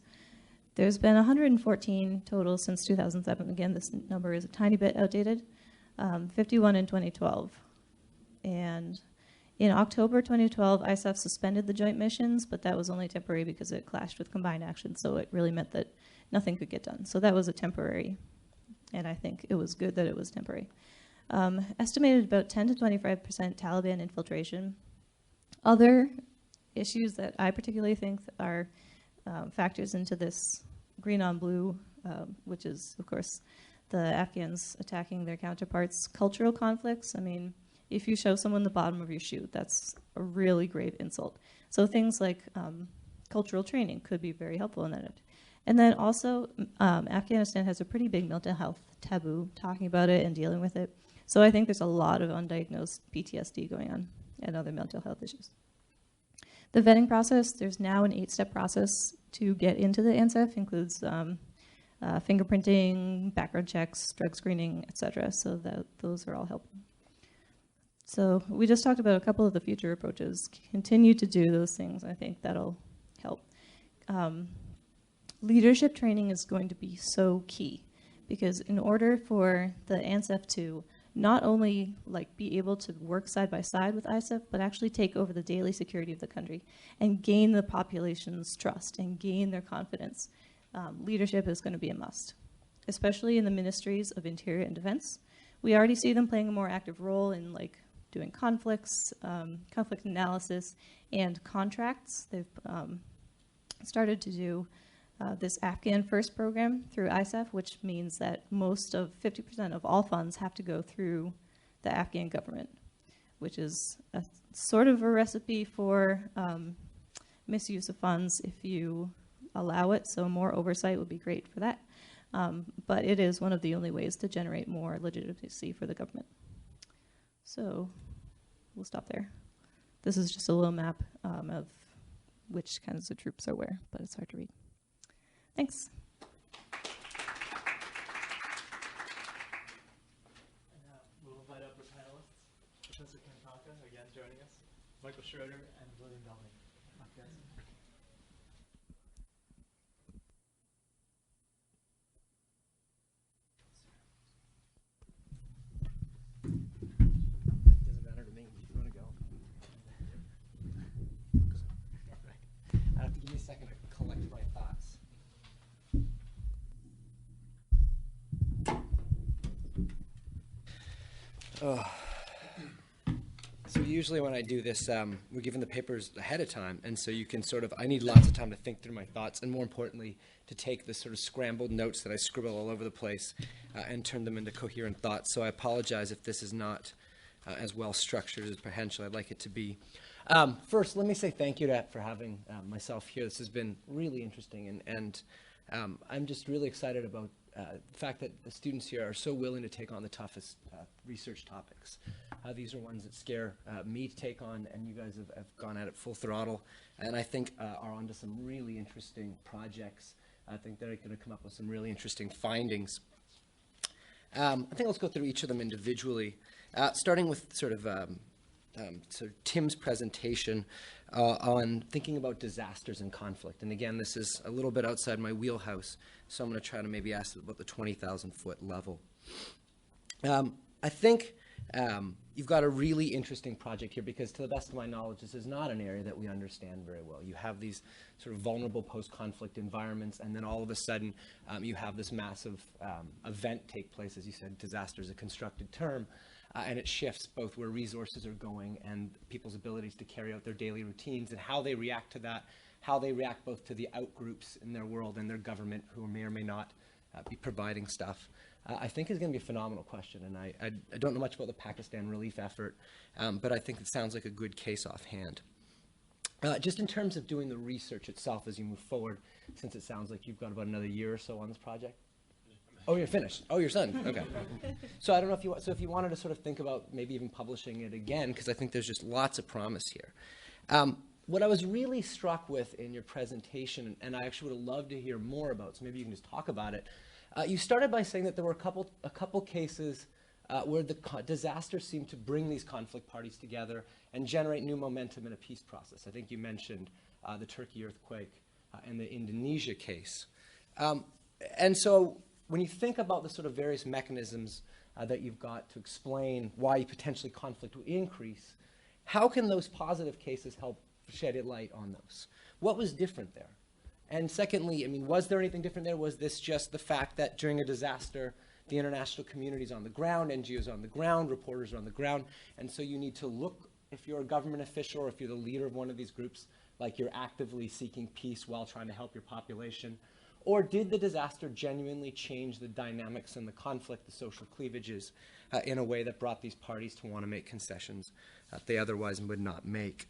There's been 114 total since 2007. Again, this number is a tiny bit outdated. 51 in 2012. And in October 2012, ISAF suspended the joint missions, but that was only temporary because it clashed with combined action, so it really meant that nothing could get done. So that was a temporary, and I think it was good that it was temporary. Estimated about 10 to 25% Taliban infiltration. Other issues that I particularly think are factors into this green on blue, which is, of course, the Afghans attacking their counterparts. Cultural conflicts, if you show someone the bottom of your shoe, that's a really grave insult. So things like cultural training could be very helpful in that. And then also, Afghanistan has a pretty big mental health taboo, talking about it and dealing with it. So I think there's a lot of undiagnosed PTSD going on and other mental health issues. The vetting process, there's now an 8-step process to get into the ANSEF, includes fingerprinting, background checks, drug screening, etc. So those are all helpful. So we just talked about a couple of the future approaches. Continue to do those things. I think that'll help. Leadership training is going to be so key, because in order for the ANSEF to not only be able to work side by side with ISAF, but actually take over the daily security of the country and gain the population's trust and gain their confidence, leadership is going to be a must, especially in the ministries of Interior and Defense. We already see them playing a more active role in doing conflicts, conflict analysis, and contracts. They've started to do this Afghan First program through ISAF, which means that most of 50% of all funds have to go through the Afghan government, which is a sort of a recipe for misuse of funds if you allow it. So more oversight would be great for that. But it is one of the only ways to generate more legitimacy for the government. So we'll stop there. This is just a little map of which kinds of troops are where, but it's hard to read. Thanks. We'll invite up our panelists. Professor Conca, again, joining us. Michael Schroeder and William Bellamy. Doesn't matter to me. You want to go? second to collect my thoughts. So usually when I do this, we're given the papers ahead of time, and so you can sort of, I need lots of time to think through my thoughts, and more importantly, to take the sort of scrambled notes that I scribble all over the place and turn them into coherent thoughts. So I apologize if this is not as well structured as potentially I'd like it to be. First, let me say thank you for having myself here. This has been really interesting, and I'm just really excited about the fact that the students here are so willing to take on the toughest research topics. These are ones that scare me to take on, and you guys have gone at it full throttle, and I think are onto some really interesting projects. I think they're going to come up with some really interesting findings. I think let's go through each of them individually, starting with sort of Tim's presentation on thinking about disasters and conflict. And again, this is a little bit outside my wheelhouse, so I'm going to try to maybe ask about the 20,000-foot level. I think you've got a really interesting project here because, to the best of my knowledge, this is not an area that we understand very well. You have these sort of vulnerable post-conflict environments, and then all of a sudden you have this massive event take place. As you said, disaster is a constructed term, and it shifts both where resources are going and people's abilities to carry out their daily routines and how they react to that, how they react both to the outgroups in their world and their government who may or may not be providing stuff. I think is going to be a phenomenal question, and I don't know much about the Pakistan relief effort, but I think it sounds like a good case offhand. Just in terms of doing the research itself as you move forward, since it sounds like you've got about another year or so on this project. Oh, you're finished. Oh, you're done. Okay. So I don't know if you if you wanted to sort of think about maybe even publishing it again, because I think there's just lots of promise here. What I was really struck with in your presentation, and I actually would have loved to hear more about, so maybe you can just talk about it. You started by saying that there were a couple cases where the disaster seemed to bring these conflict parties together and generate new momentum in a peace process. I think you mentioned the Turkey earthquake and the Indonesia case. And so when you think about the sort of various mechanisms that you've got to explain why potentially conflict will increase, how can those positive cases help shed light on those? What was different there? And secondly, I mean, was there anything different there? Was this just the fact that during a disaster, the international community is on the ground, NGOs on the ground, reporters are on the ground, and so you need to look, if you're a government official or if you're the leader of one of these groups, like you're actively seeking peace while trying to help your population? Or did the disaster genuinely change the dynamics and the conflict, the social cleavages, in a way that brought these parties to want to make concessions that they otherwise would not make?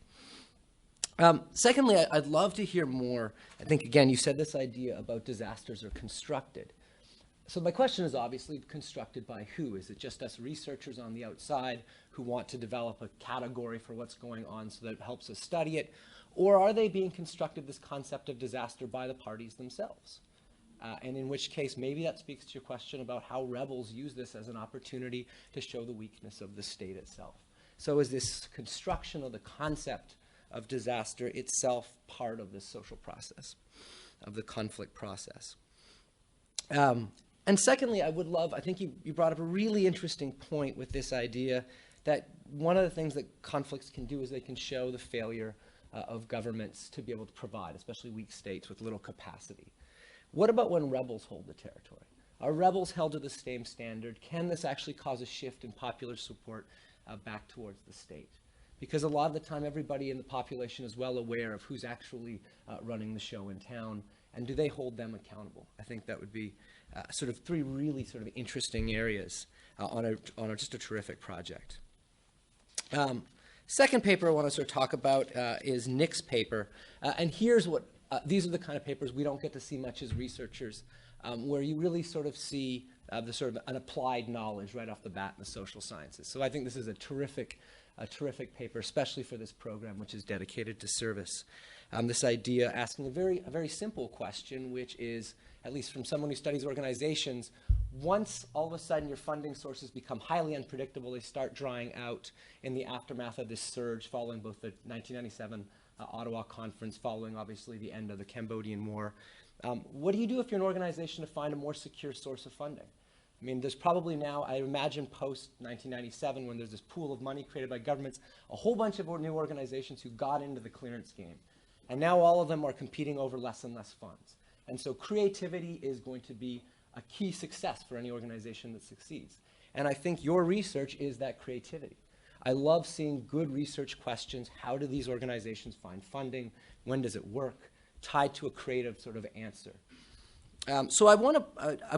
Secondly, I'd love to hear more. I think, again, you said this idea about disasters are constructed. So my question is obviously constructed by who? Is it just us researchers on the outside who want to develop a category for what's going on so that it helps us study it? Or are they being constructed, this concept of disaster, by the parties themselves? And in which case, maybe that speaks to your question about how rebels use this as an opportunity to show the weakness of the state itself. So is this construction of the concept of disaster itself part of this social process, of the conflict process? And secondly, I think you brought up a really interesting point with this idea that one of the things that conflicts can do is they can show the failure of governments to be able to provide, especially weak states with little capacity. What about when rebels hold the territory? Are rebels held to the same standard? Can this actually cause a shift in popular support back towards the state? Because a lot of the time, everybody in the population is well aware of who's actually running the show in town, and do they hold them accountable? I think that would be sort of three really sort of interesting areas on just a terrific project. Second paper I want to sort of talk about is Nick's paper, and here's what these are the kind of papers we don't get to see much as researchers, where you really sort of see the sort of an applied knowledge right off the bat in the social sciences. So I think this is a terrific paper, especially for this program, which is dedicated to service. This idea asking a very simple question, which is, at least from someone who studies organizations, once all of a sudden your funding sources become highly unpredictable, they start drying out in the aftermath of this surge following both the 1997 Ottawa conference, following obviously the end of the Cambodian War. What do you do if you're an organization to find a more secure source of funding? I mean, there's probably now, I imagine post-1997, when there's this pool of money created by governments, a whole bunch of new organizations who got into the clearance game. And now all of them are competing over less and less funds. And so creativity is going to be a key success for any organization that succeeds. And I think your research is that creativity. I love seeing good research questions. How do these organizations find funding? When does it work? Tied to a creative sort of answer. So I'm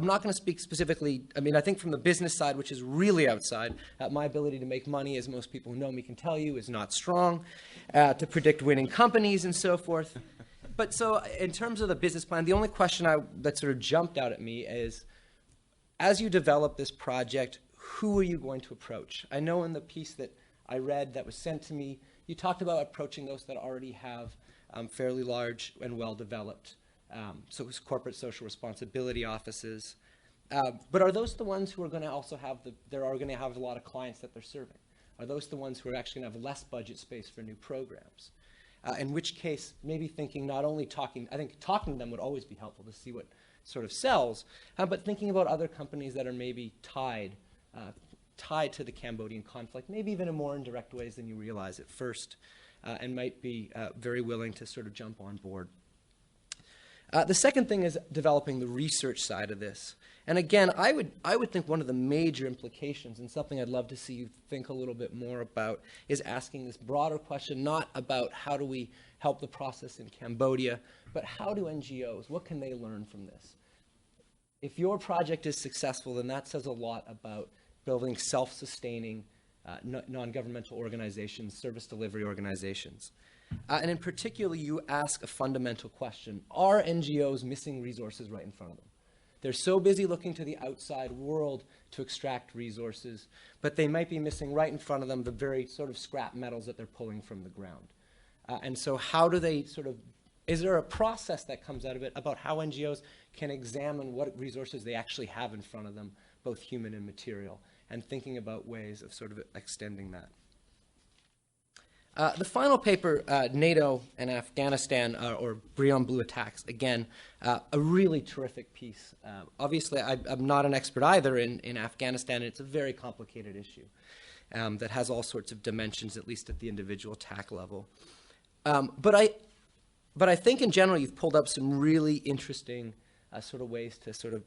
not going to speak specifically, I think from the business side, which is really outside, my ability to make money, as most people who know me can tell you, is not strong, to predict winning companies and so forth. But so in terms of the business plan, the only question that sort of jumped out at me is, as you develop this project, who are you going to approach? I know in the piece that I read that was sent to me, you talked about approaching those that already have fairly large and well-developed so it's corporate social responsibility offices. But are those the ones who are going to also have they're going to have a lot of clients that they're serving? Are those the ones who are actually going to have less budget space for new programs? In which case, maybe thinking not only talking, I think talking to them would always be helpful to see what sort of sells, but thinking about other companies that are maybe tied to the Cambodian conflict, maybe even in more indirect ways than you realize at first, and might be very willing to sort of jump on board. The second thing is developing the research side of this. And again, I would think one of the major implications, and something I'd love to see you think a little bit more about, is asking this broader question, not about how do we help the process in Cambodia, but how do NGOs, what can they learn from this? If your project is successful, then that says a lot about building self-sustaining non-governmental organizations, service delivery organizations. And in particular, you ask a fundamental question. Are NGOs missing resources right in front of them? They're so busy looking to the outside world to extract resources, but they might be missing right in front of them the very sort of scrap metals that they're pulling from the ground. And so how do they is there a process that comes out of it about how NGOs can examine what resources they actually have in front of them, both human and material, and thinking about ways of sort of extending that? The final paper, NATO and Afghanistan, or Brion Blue attacks, again, a really terrific piece. Obviously, I'm not an expert either in Afghanistan, and it's a very complicated issue that has all sorts of dimensions, at least at the individual attack level. But I think in general, you've pulled up some really interesting sort of ways to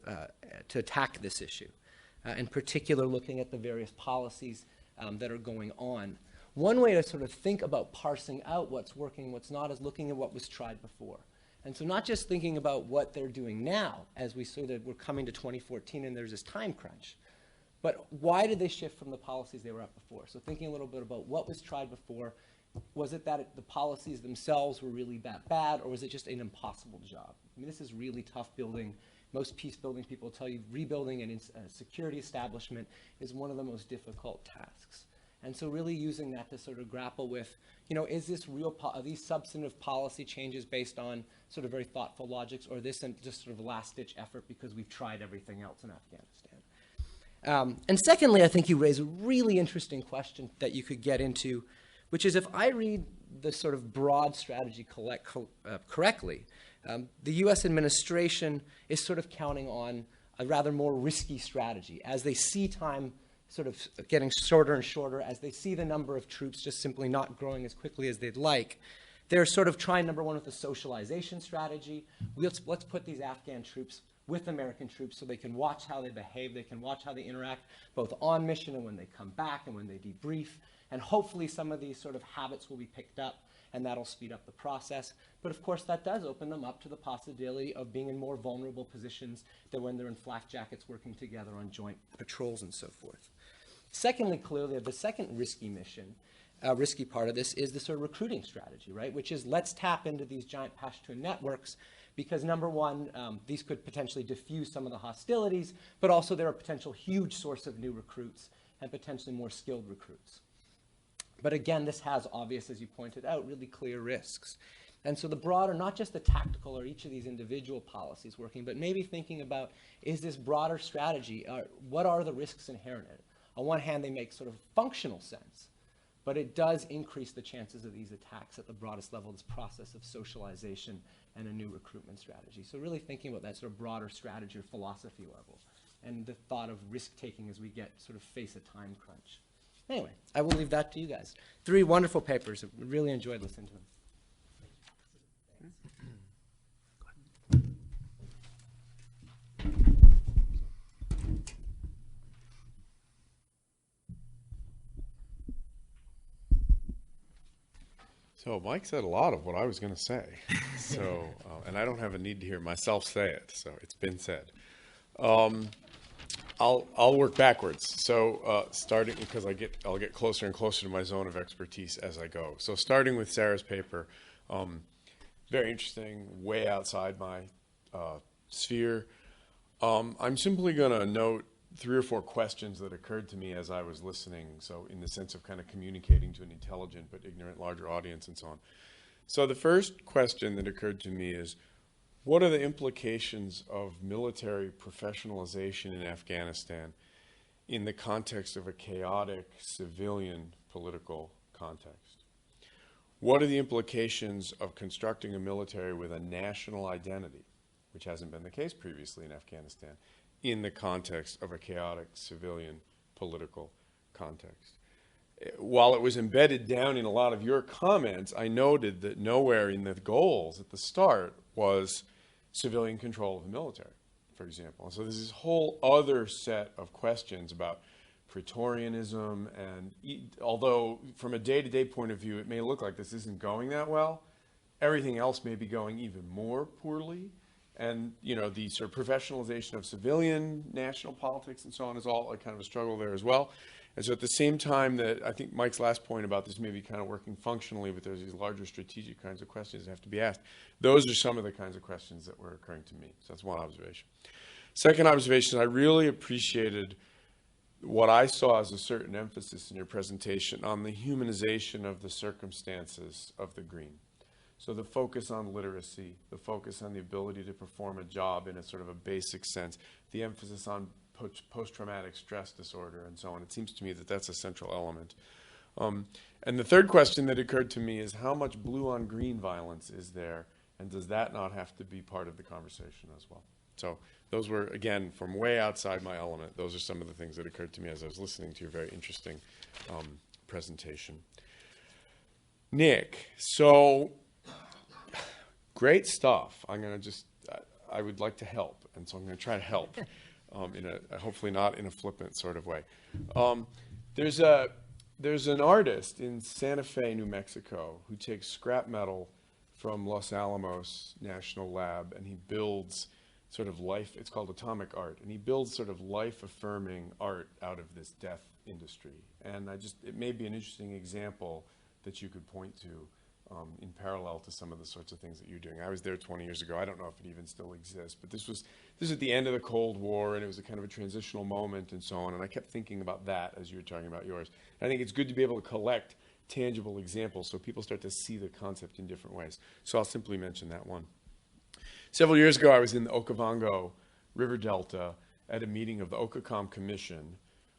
to attack this issue. In particular, looking at the various policies that are going on. One way to sort of think about parsing out what's working and what's not is looking at what was tried before. And so not just thinking about what they're doing now, as we sort of we're coming to 2014 and there's this time crunch, but why did they shift from the policies they were at before? So thinking a little bit about what was tried before. Was it that the policies themselves were really that bad, or was it just an impossible job? This is really tough building. Most peace building people tell you rebuilding a security establishment is one of the most difficult tasks. And so really using that to sort of grapple with, is this are these substantive policy changes based on sort of very thoughtful logics, or this just sort of last-ditch effort because we've tried everything else in Afghanistan? And secondly, I think you raise a really interesting question that you could get into, which is if I read the sort of broad strategy correctly, the U.S. administration is sort of counting on a rather more risky strategy as they see time sort of getting shorter and shorter, as they see the number of troops just simply not growing as quickly as they'd like. They're sort of trying, number one, with a socialization strategy. Let's put these Afghan troops with American troops so they can watch how they behave, they can watch how they interact, both on mission and when they come back and when they debrief. And hopefully some of these sort of habits will be picked up, and that'll speed up the process. But of course, that does open them up to the possibility of being in more vulnerable positions than when they're in flak jackets working together on joint patrols and so forth. Secondly, clearly, the second risky part of this is the sort of recruiting strategy, right? Which is let's tap into these giant Pashtun networks because, number one, these could potentially diffuse some of the hostilities, but also they're a potential huge source of new recruits and potentially more skilled recruits. But again, this has obvious, as you pointed out, really clear risks. And so the broader, not just the tactical or each of these individual policies working, but maybe thinking about, is this broader strategy, what are the risks inherent in it? On one hand, they make sort of functional sense, but it does increase the chances of these attacks at the broadest level, this process of socialization and a new recruitment strategy. So really thinking about that sort of broader strategy or philosophy level and the thought of risk-taking as we face a time crunch. Anyway, I will leave that to you guys. 3 wonderful papers. I really enjoyed listening to them. So Mike said a lot of what I was going to say. So, and I don't have a need to hear myself say it. So it's been said. I'll work backwards. So starting, because I'll get closer and closer to my zone of expertise as I go. So starting with Sarah's paper, very interesting, way outside my sphere. I'm simply going to note 3 or 4 questions that occurred to me as I was listening. So in the sense of kind of communicating to an intelligent but ignorant larger audience and so on. So the first question that occurred to me is, what are the implications of military professionalization in Afghanistan in the context of a chaotic civilian political context? What are the implications of constructing a military with a national identity, which hasn't been the case previously in Afghanistan, in the context of a chaotic civilian political context? While it was embedded down in a lot of your comments, I noted that nowhere in the goals at the start was civilian control of the military, for example. And so there's this whole other set of questions about Praetorianism, and although from a day-to-day point of view it may look like this isn't going that well, everything else may be going even more poorly. And, you know, the sort of professionalization of civilian national politics and so on is all a kind of a struggle there as well. And so at the same time that I think Mike's last point about this may be kind of working functionally, but there's these larger strategic kinds of questions that have to be asked. Those are some of the kinds of questions that were occurring to me. So that's one observation. Second observation, I really appreciated what I saw as a certain emphasis in your presentation on the humanization of the circumstances of the green. So the focus on literacy, the focus on the ability to perform a job in a sort of a basic sense, the emphasis on post-traumatic stress disorder and so on. It seems to me that that's a central element. And the third question that occurred to me is, how much blue on green violence is there, and does that not have to be part of the conversation as well? So those were, again, from way outside my element. Those are some of the things that occurred to me as I was listening to your very interesting presentation. Nick, so great stuff. I'm going to just, I would like to help, and so I'm going to try to help in a, hopefully not in a flippant sort of way. There's an artist in Santa Fe, New Mexico, who takes scrap metal from Los Alamos National Lab, and he builds sort of life, it's called atomic art, and he builds sort of life-affirming art out of this death industry. And it may be an interesting example that you could point to in parallel to some of the sorts of things that you're doing. I was there 20 years ago. I don't know if it even still exists, but this was at the end of the Cold War, and it was a kind of a transitional moment and so on, and I kept thinking about that as you were talking about yours. And I think it's good to be able to collect tangible examples so people start to see the concept in different ways. So I'll simply mention that one. Several years ago, I was in the Okavango River Delta at a meeting of the Okakam Commission,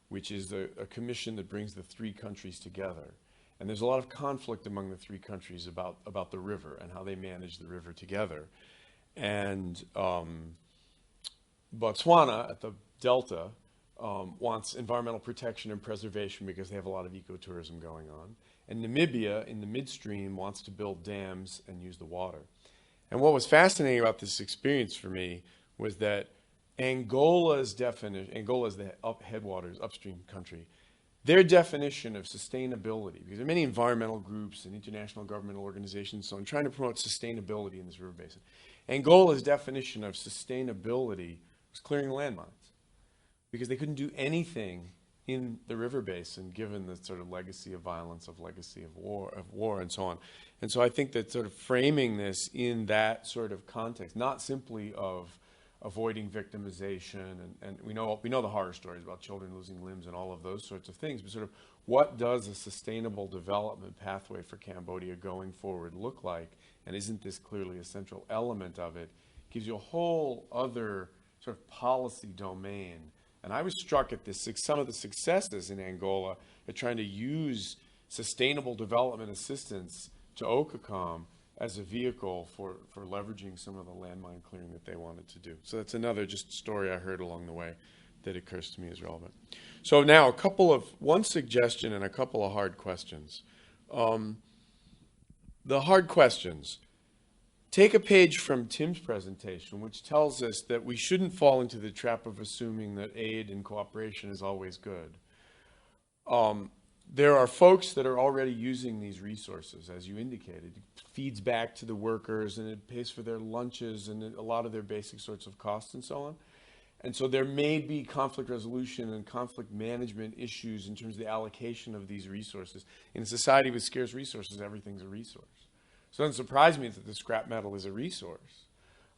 which is a commission that brings the 3 countries together. And there's a lot of conflict among the 3 countries about the river and how they manage the river together. And Botswana at the Delta wants environmental protection and preservation because they have a lot of ecotourism going on. And Namibia in the midstream wants to build dams and use the water. And what was fascinating about this experience for me was that Angola's definition, Angola is the headwaters, upstream country, their definition of sustainability, because there are many environmental groups and international governmental organizations so on trying to promote sustainability in this river basin. Angola's definition of sustainability was clearing landmines, because they couldn't do anything in the river basin given the sort of legacy of violence, of legacy of war and so on. And so I think that sort of framing this in that sort of context, not simply of avoiding victimization, and we know the horror stories about children losing limbs and all of those sorts of things, but sort of what does a sustainable development pathway for Cambodia going forward look like, and isn't this clearly a central element of it, gives you a whole other sort of policy domain. And I was struck at some of the successes in Angola at trying to use sustainable development assistance to Okakam as a vehicle for leveraging some of the landmine clearing that they wanted to do. So that's another just story I heard along the way that occurs to me as relevant. So now one suggestion and a couple of hard questions. The hard questions. Take a page from Tim's presentation, which tells us that we shouldn't fall into the trap of assuming that aid and cooperation is always good. there are folks that are already using these resources, as you indicated. It feeds back to the workers, and it pays for their lunches and a lot of their basic sorts of costs and so on. And so there may be conflict resolution and conflict management issues in terms of the allocation of these resources. In a society with scarce resources, everything's a resource. So it doesn't surprise me that the scrap metal is a resource.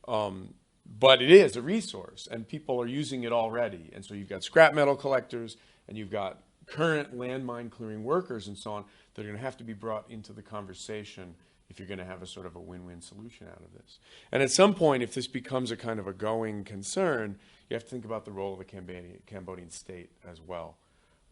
But it is a resource, and people are using it already. And so you've got scrap metal collectors, and you've got current landmine clearing workers and so on that are going to have to be brought into the conversation if you're going to have a sort of a win-win solution out of this. And at some point, if this becomes a kind of a going concern, you have to think about the role of the Cambodian state as well.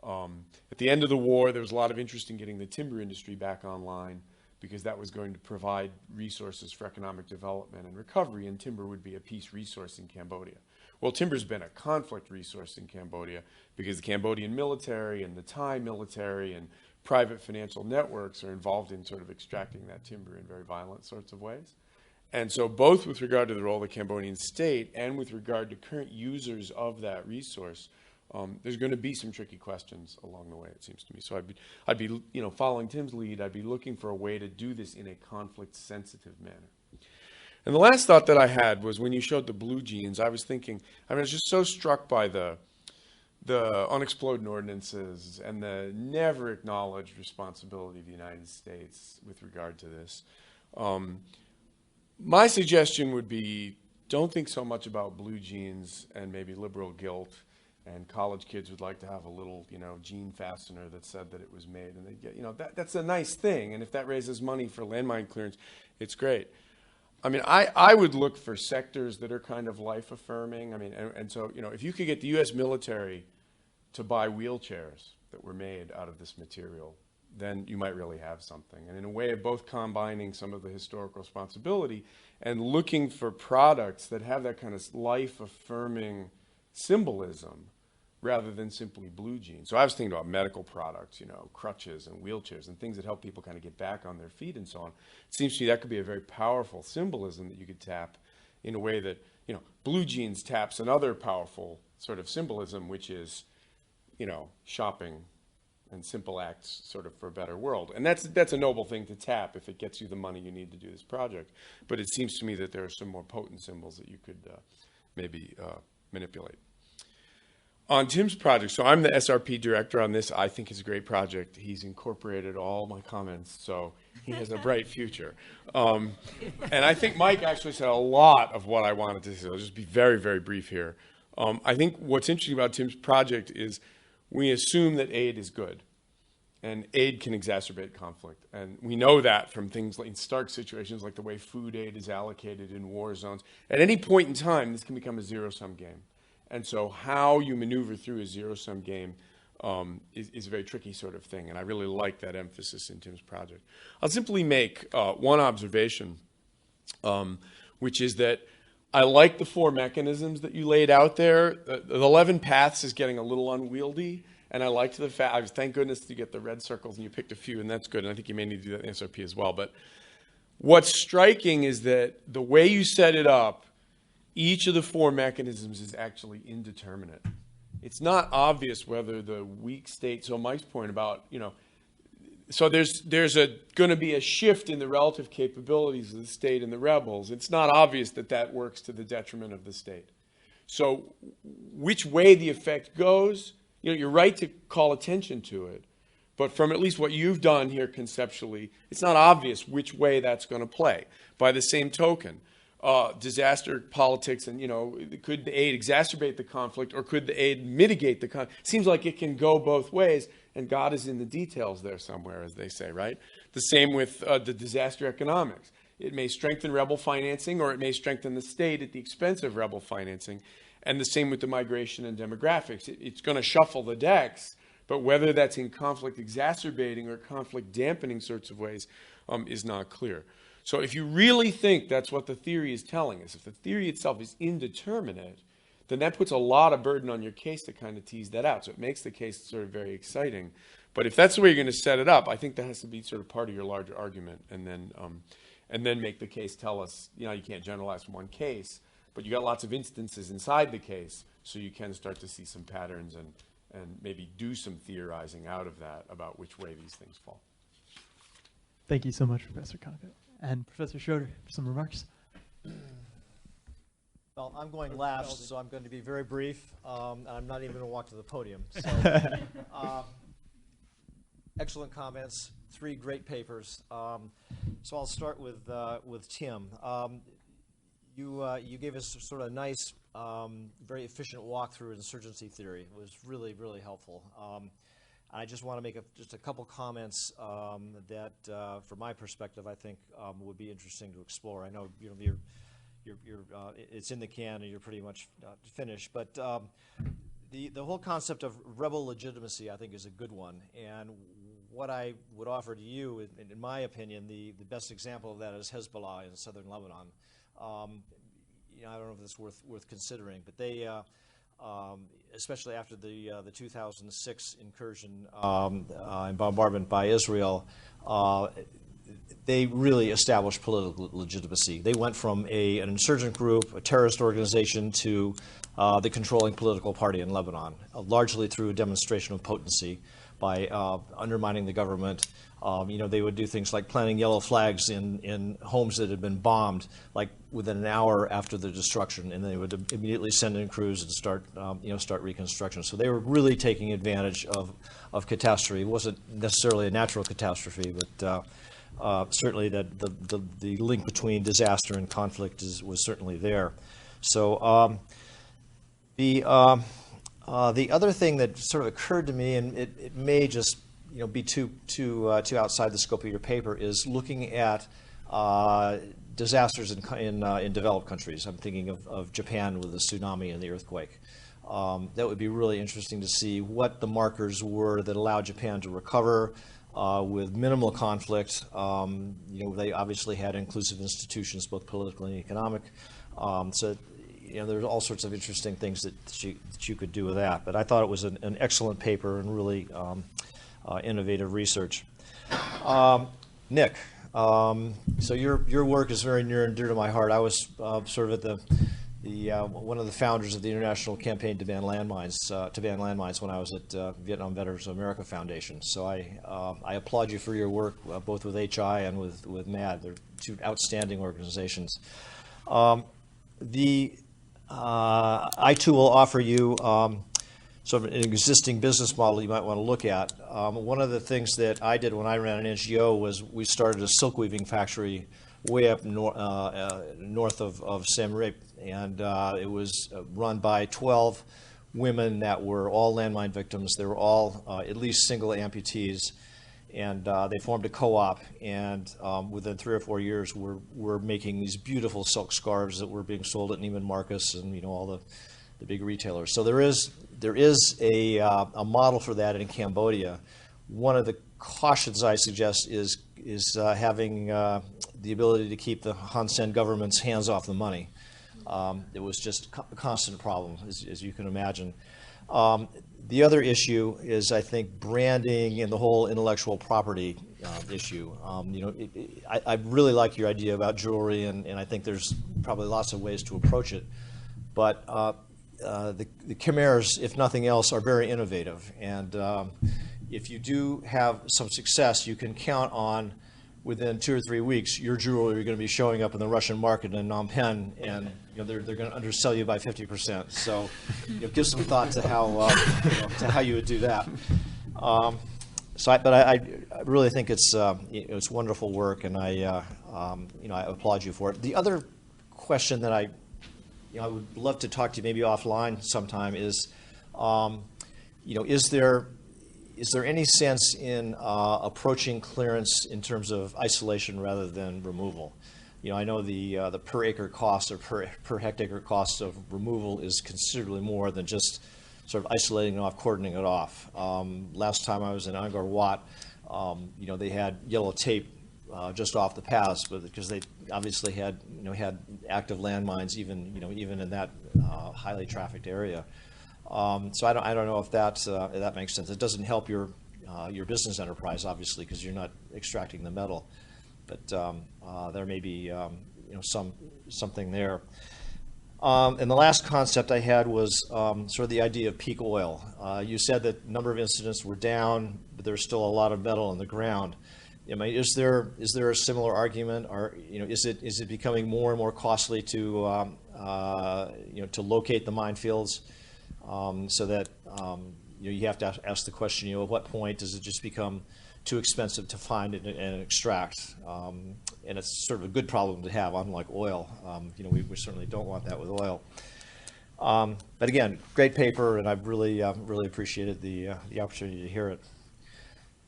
At the end of the war, there was a lot of interest in getting the timber industry back online because that was going to provide resources for economic development and recovery, and timber would be a peace resource in Cambodia. Well, timber's been a conflict resource in Cambodia because the Cambodian military and the Thai military and private financial networks are involved in sort of extracting that timber in very violent sorts of ways. And so both with regard to the role of the Cambodian state and with regard to current users of that resource, there's going to be some tricky questions along the way, it seems to me. So I'd be following Tim's lead, I'd be looking for a way to do this in a conflict-sensitive manner. And the last thought that I had was when you showed the blue jeans, I was thinking, I was just so struck by the unexploded ordinances and the never acknowledged responsibility of the United States with regard to this. My suggestion would be, don't think so much about blue jeans and maybe liberal guilt, and college kids would like to have a little, jean fastener that said that it was made, and they get, that's a nice thing, and if that raises money for landmine clearance, it's great. I mean, I would look for sectors that are kind of life-affirming. I mean, and so, if you could get the U.S. military to buy wheelchairs that were made out of this material, then you might really have something. And in a way of both combining some of the historical responsibility and looking for products that have that kind of life-affirming symbolism rather than simply blue jeans. So I was thinking about medical products, crutches and wheelchairs and things that help people kind of get back on their feet and so on. It seems to me that could be a very powerful symbolism that you could tap in a way that, blue jeans taps another powerful sort of symbolism, which is, shopping and simple acts sort of for a better world. And that's a noble thing to tap if it gets you the money you need to do this project. But it seems to me that there are some more potent symbols that you could maybe manipulate. On Tim's project, so I'm the SRP director on this. I think it's a great project. He's incorporated all my comments, so he has a bright future. And I think Mike actually said a lot of what I wanted to say. I'll just be very, very brief here. I think what's interesting about Tim's project is we assume that aid is good, and aid can exacerbate conflict. And we know that from things like in stark situations like the way food aid is allocated in war zones. At any point in time, this can become a zero-sum game. And so how you maneuver through a zero-sum game is a very tricky sort of thing. And I really like that emphasis in Tim's project. I'll simply make one observation, which is that I like the 4 mechanisms that you laid out there. The 11 paths is getting a little unwieldy. And I liked the fact, thank goodness you get the red circles and you picked a few, and that's good. And I think you may need to do that in SRP as well. But what's striking is that the way you set it up, each of the 4 mechanisms is actually indeterminate. It's not obvious whether the weak state, so Mike's point about, so there's going to be a shift in the relative capabilities of the state and the rebels. It's not obvious that works to the detriment of the state. So which way the effect goes, you're right to call attention to it. But from at least what you've done here conceptually, it's not obvious which way that's going to play. By the same token, disaster politics and, could the aid exacerbate the conflict or could the aid mitigate the conflict? Seems like it can go both ways, and God is in the details there somewhere, as they say, right? The same with the disaster economics. It may strengthen rebel financing or it may strengthen the state at the expense of rebel financing. And the same with the migration and demographics. It's going to shuffle the decks, but whether that's in conflict exacerbating or conflict dampening sorts of ways is not clear. So if you really think that's what the theory is telling us, if the theory itself is indeterminate, then that puts a lot of burden on your case to kind of tease that out. So it makes the case sort of very exciting. But if that's the way you're going to set it up, I think that has to be sort of part of your larger argument, and then make the case tell us, you can't generalize from one case, but you got lots of instances inside the case, so you can start to see some patterns and maybe do some theorizing out of that about which way these things fall. Thank you so much, Professor Conca. And Professor Schroeder, some remarks? Well, I'm going last, so I'm going to be very brief, and I'm not even going to walk to the podium. So, excellent comments, 3 great papers. So I'll start with Tim. You gave us sort of a nice, very efficient walk through insurgency theory. It was really, really helpful. I just want to make just a couple comments that, from my perspective, I think would be interesting to explore. I know it's in the can and you're pretty much finished, but the whole concept of rebel legitimacy, I think, is a good one. And what I would offer to you, in my opinion, the best example of that is Hezbollah in southern Lebanon. I don't know if it's worth considering, but they, especially after the 2006 incursion and bombardment by Israel, they really established political legitimacy. They went from an insurgent group, a terrorist organization, to the controlling political party in Lebanon, largely through a demonstration of potency by undermining the government. They would do things like planting yellow flags in homes that had been bombed, like within an hour after the destruction, and they would immediately send in crews and start reconstruction. So they were really taking advantage of catastrophe. It wasn't necessarily a natural catastrophe, but certainly that the link between disaster and conflict was certainly there. So the other thing that sort of occurred to me, and it may just be too outside the scope of your paper, is looking at disasters in developed countries. I'm thinking of Japan with the tsunami and the earthquake. That would be really interesting to see what the markers were that allowed Japan to recover with minimal conflict. They obviously had inclusive institutions, both political and economic. So there's all sorts of interesting things that you could do with that. But I thought it was an excellent paper and really innovative research. Nick, so your work is very near and dear to my heart. I was sort of at one of the founders of the International Campaign to ban landmines when I was at Vietnam Veterans of America Foundation. So I applaud you for your work, both with HI and with MAD. They're 2 outstanding organizations. I too will offer you sort of an existing business model you might want to look at. One of the things that I did when I ran an NGO was we started a silk weaving factory way up north of Siem Reap, and it was run by 12 women that were all landmine victims. They were all at least single amputees, and they formed a co-op, and within 3 or 4 years we're making these beautiful silk scarves that were being sold at Neiman Marcus and all the big retailers. So there is a model for that in Cambodia. One of the cautions I suggest is having the ability to keep the Hun Sen government's hands off the money. It was just a constant problem, as you can imagine. The other issue is, I think, branding and the whole intellectual property issue. I really like your idea about jewelry, and I think there's probably lots of ways to approach it. But the Khmers, if nothing else, are very innovative. And if you do have some success, you can count on, within 2 or 3 weeks, your jewelry are going to be showing up in the Russian market in Phnom Penh, and they're going to undersell you by 50%. So give some thought to how you would do that. But I really think it's wonderful work, and I applaud you for it. The other question that I would love to talk to you maybe offline sometime is, is there any sense in approaching clearance in terms of isolation rather than removal? I know the per acre cost or per hectare cost of removal is considerably more than just sort of isolating it off, cordoning it off. Last time I was in Angkor Wat, they had yellow tape just off the paths, but because they obviously had active landmines even in that highly trafficked area. So I don't know if that makes sense. It doesn't help your business enterprise, obviously, because you're not extracting the metal, but there may be something there. And the last concept I had was sort of the idea of peak oil. You said that number of incidents were down, but there's still a lot of metal on the ground. I mean, is there a similar argument, or is it becoming more and more costly to to locate the minefields, so that you have to ask the question, at what point does it just become too expensive to find and extract? And it's sort of a good problem to have, unlike oil. We certainly don't want that with oil. But again, great paper, and I've really appreciated the opportunity to hear it.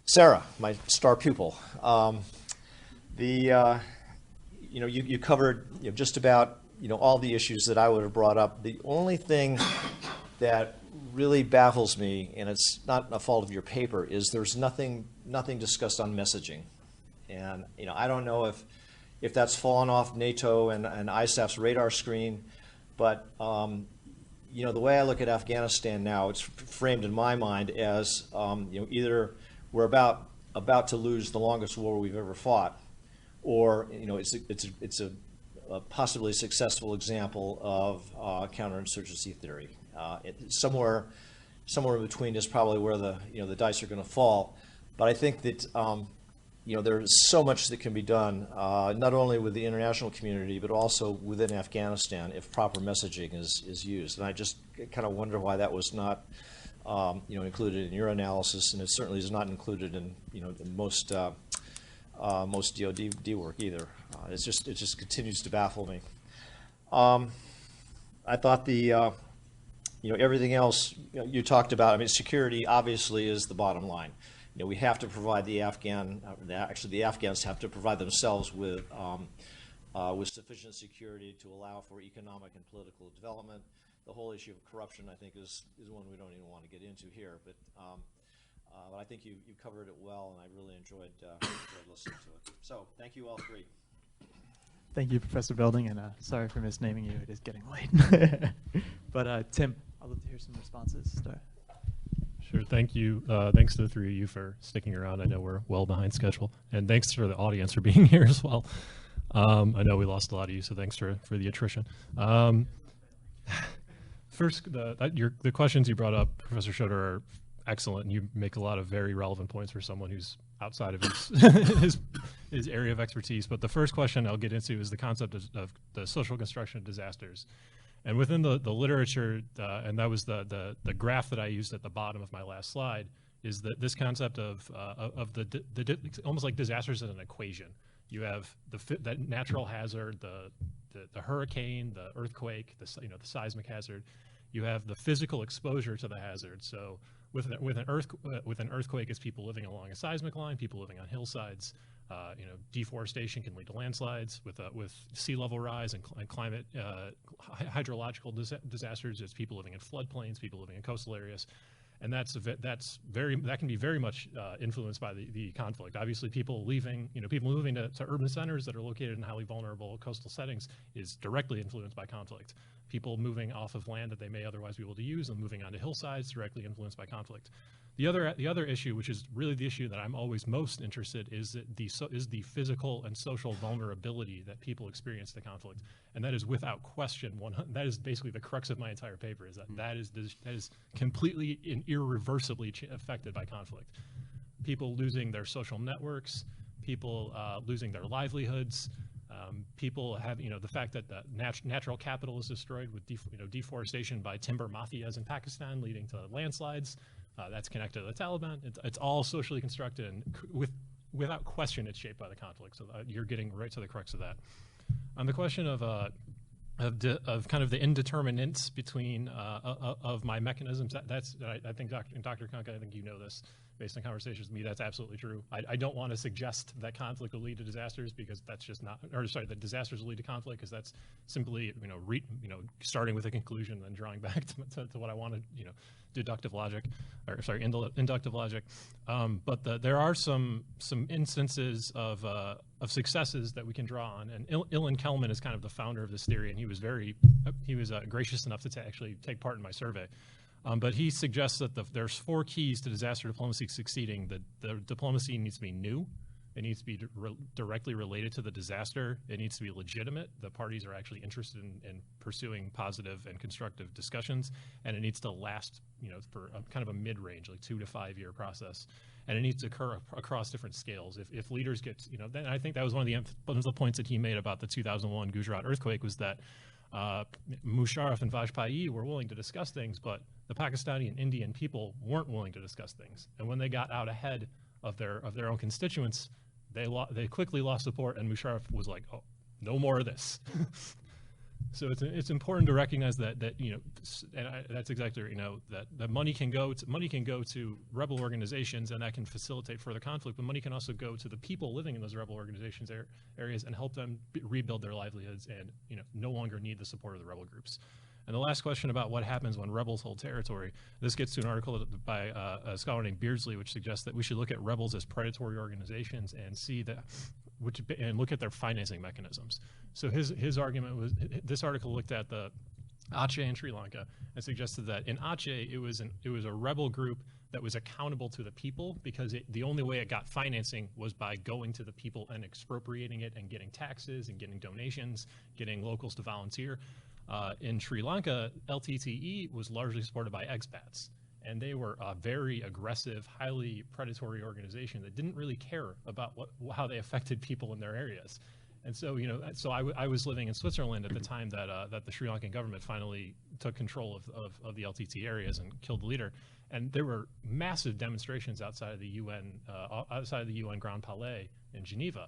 Sarah, my star pupil, you covered just about all the issues that I would have brought up. The only thing that really baffles me, and it's not a fault of your paper, is there's nothing discussed on messaging. And I don't know if that's fallen off NATO and ISAF's radar screen, but the way I look at Afghanistan now, it's framed in my mind as either we're about to lose the longest war we've ever fought, or it's a possibly successful example of counterinsurgency theory. Somewhere in between is probably where the dice are going to fall. But I think that there's so much that can be done, not only with the international community, but also within Afghanistan if proper messaging is used. And I just kind of wonder why that was not included in your analysis, and it certainly is not included in in most DoD work either. It just continues to baffle me. I thought the everything else you talked about. I mean, security obviously is the bottom line. We have to provide the Afghans have to provide themselves with sufficient security to allow for economic and political development. The whole issue of corruption, I think, is one we don't even want to get into here. But I think you covered it well, and I really enjoyed listening to it. So thank you all three. Thank you, Professor Belding, and sorry for misnaming you. It is getting late. But Tim, I'd love to hear some responses. Sure, thank you. Thanks to the three of you for sticking around. I know we're well behind schedule. And thanks for the audience for being here as well. I know we lost a lot of you, so thanks for the attrition. First, the questions you brought up, Professor Schroeder, are excellent, and you make a lot of very relevant points for someone who's outside of his area of expertise. But the first question I'll get into is the concept of the social construction of disasters. And within the literature, and that was the graph that I used at the bottom of my last slide, is that this concept of almost like disasters as an equation. You have that natural hazard, the hurricane, the earthquake, the seismic hazard. You have the physical exposure to the hazard. So with an earthquake, it's people living along a seismic line, people living on hillsides. Deforestation can lead to landslides. With sea level rise and climate hydrological disasters, it's people living in floodplains, people living in coastal areas. And that can be very much influenced by the conflict. Obviously, people moving to urban centers that are located in highly vulnerable coastal settings is directly influenced by conflict. People moving off of land that they may otherwise be able to use and moving onto hillsides directly influenced by conflict. The other issue, which is really the issue that I'm always most interested in, is the physical and social vulnerability that people experience the conflict, and that is without question that is basically the crux of my entire paper. Is that is completely and irreversibly affected by conflict. People losing their social networks, people losing their livelihoods. People have, the fact that the natural capital is destroyed with deforestation by timber mafias in Pakistan, leading to landslides. That's connected to the Taliban. It's all socially constructed, and without question, it's shaped by the conflict. So you're getting right to the crux of that. On the question of kind of the indeterminants between of my mechanisms, I think Dr. Conca, I think you know this based on conversations with me. That's absolutely true. I don't want to suggest that conflict will lead to disasters, because that's just not, or sorry, that disasters will lead to conflict, because that's simply starting with a conclusion and then drawing back to what I want to inductive logic. But there are some instances of successes that we can draw on, and Ilan Kelman is kind of the founder of this theory, and he was gracious enough to actually take part in my survey. But he suggests that there's 4 keys to disaster diplomacy succeeding. That the diplomacy needs to be new, It needs to be directly related to the disaster. It needs to be legitimate. The parties are actually interested in pursuing positive and constructive discussions, and it needs to last, for kind of a mid-range, like 2 to 5 year process. And it needs to occur across different scales. If leaders get, then I think that was one of the points that he made about the 2001 Gujarat earthquake, was that Musharraf and Vajpayee were willing to discuss things, but the Pakistani and Indian people weren't willing to discuss things. And when they got out ahead of their own constituents, they quickly lost support, and Musharraf was like, "Oh, no more of this." So it's important to recognize that that's exactly that money can go to rebel organizations, and that can facilitate further conflict. But money can also go to the people living in those rebel organizations areas and help them rebuild their livelihoods and no longer need the support of the rebel groups. And the last question about what happens when rebels hold territory, this gets to an article by a scholar named Beardsley, which suggests that we should look at rebels as predatory organizations and and look at their financing mechanisms. So his argument was, this article looked at the Aceh in Sri Lanka and suggested that in Aceh it was a rebel group that was accountable to the people, because the only way it got financing was by going to the people and expropriating it and getting taxes and getting donations, getting locals to volunteer. In Sri Lanka, LTTE was largely supported by expats, and they were a very aggressive, highly predatory organization that didn't really care about how they affected people in their areas. And so, I was living in Switzerland at the time that the Sri Lankan government finally took control of the LTT areas and killed the leader. And there were massive demonstrations outside of the UN Grand Palais in Geneva,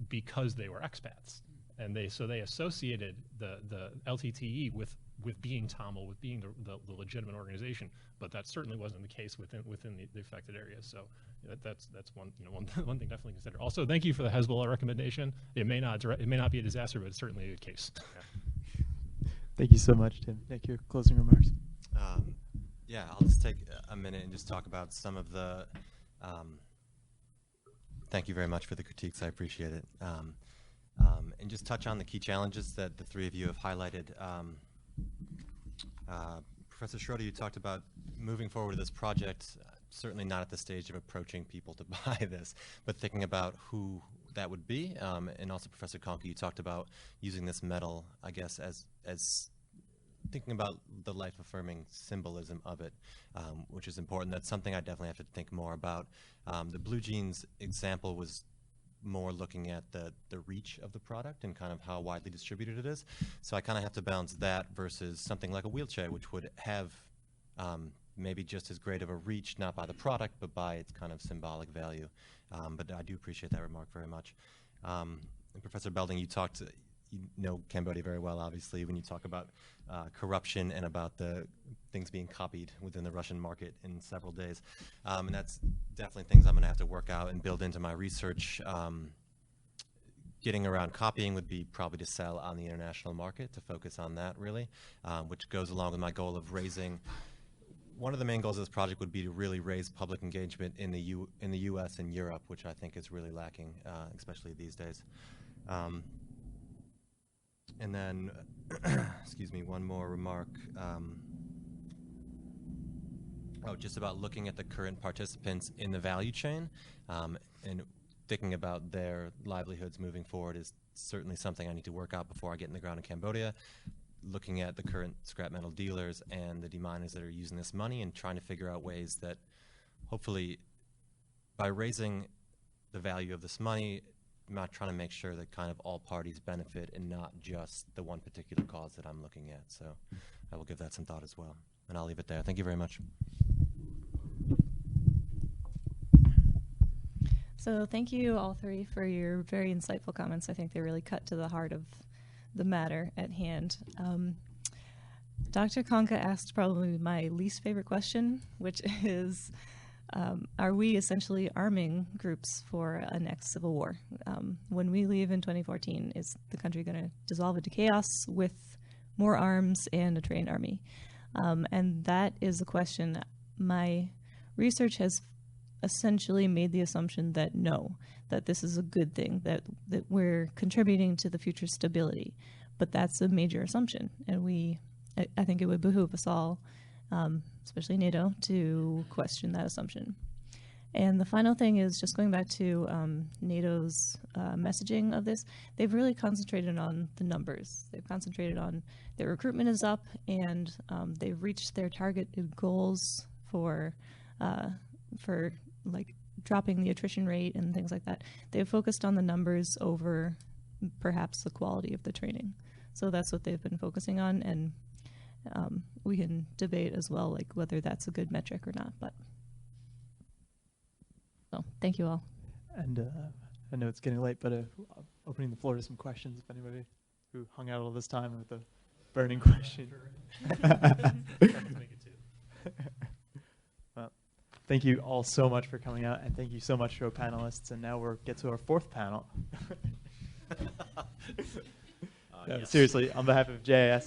because they were expats. And they associated the LTTE with being Tamil, with being the legitimate organization, but that certainly wasn't the case within the affected areas. So that's one thing definitely consider. Also, thank you for the Hezbollah recommendation. It may not be a disaster, but it's certainly a good case. Thank you so much, Tim. Thank you. Closing remarks. Yeah, I'll just take a minute and just talk about some of the. Thank you very much for the critiques. I appreciate it. And just touch on the key challenges that the three of you have highlighted. Professor Schroeder, you talked about moving forward with this project, certainly not at the stage of approaching people to buy this, but thinking about who that would be. And also Professor Conca, you talked about using this metal, I guess, as thinking about the life-affirming symbolism of it, which is important. That's something I definitely have to think more about. The blue jeans example was more looking at the reach of the product and kind of how widely distributed it is. So I kind of have to balance that versus something like a wheelchair, which would have maybe just as great of a reach, not by the product, but by its kind of symbolic value. But I do appreciate that remark very much. And Professor Belding, you know Cambodia very well, obviously, when you talk about corruption and about the things being copied within the Russian market in several days. And that's definitely things I'm going to have to work out and build into my research. Getting around copying would be probably to sell on the international market, to focus on that, really, which goes along with my goal of raising. One of the main goals of this project would be to really raise public engagement in the U.S. and Europe, which I think is really lacking, especially these days. And then, excuse me, one more remark. Just about looking at the current participants in the value chain and thinking about their livelihoods moving forward is certainly something I need to work out before I get in the ground in Cambodia. Looking at the current scrap metal dealers and the deminers that are using this money and trying to figure out ways that hopefully by raising the value of this money, I'm not trying to make sure that kind of all parties benefit and not just the one particular cause that I'm looking at. So I will give that some thought as well. And I'll leave it there. Thank you very much. So thank you all three for your very insightful comments. I think they really cut to the heart of the matter at hand. Dr. Conca asked probably my least favorite question, which is, are we essentially arming groups for a next civil war? When we leave in 2014, is the country going to dissolve into chaos with more arms and a trained army? And that is a question. My research has essentially made the assumption that no, that this is a good thing, that we're contributing to the future stability. But that's a major assumption, and I think it would behoove us all, especially NATO, to question that assumption. And the final thing is just going back to NATO's messaging of this. They've really concentrated on the numbers. They've concentrated on their recruitment is up, and they've reached their targeted goals for like dropping the attrition rate and things like that. They've focused on the numbers over perhaps the quality of the training. So that's what they've been focusing on, and we can debate as well, like whether that's a good metric or not. But so thank you all. And I know it's getting late, but opening the floor to some questions, if anybody who hung out all this time with a burning question. Well, thank you all so much for coming out, and thank you so much to our panelists. And now we'll get to our fourth panel. Yes. Seriously, on behalf of JIS,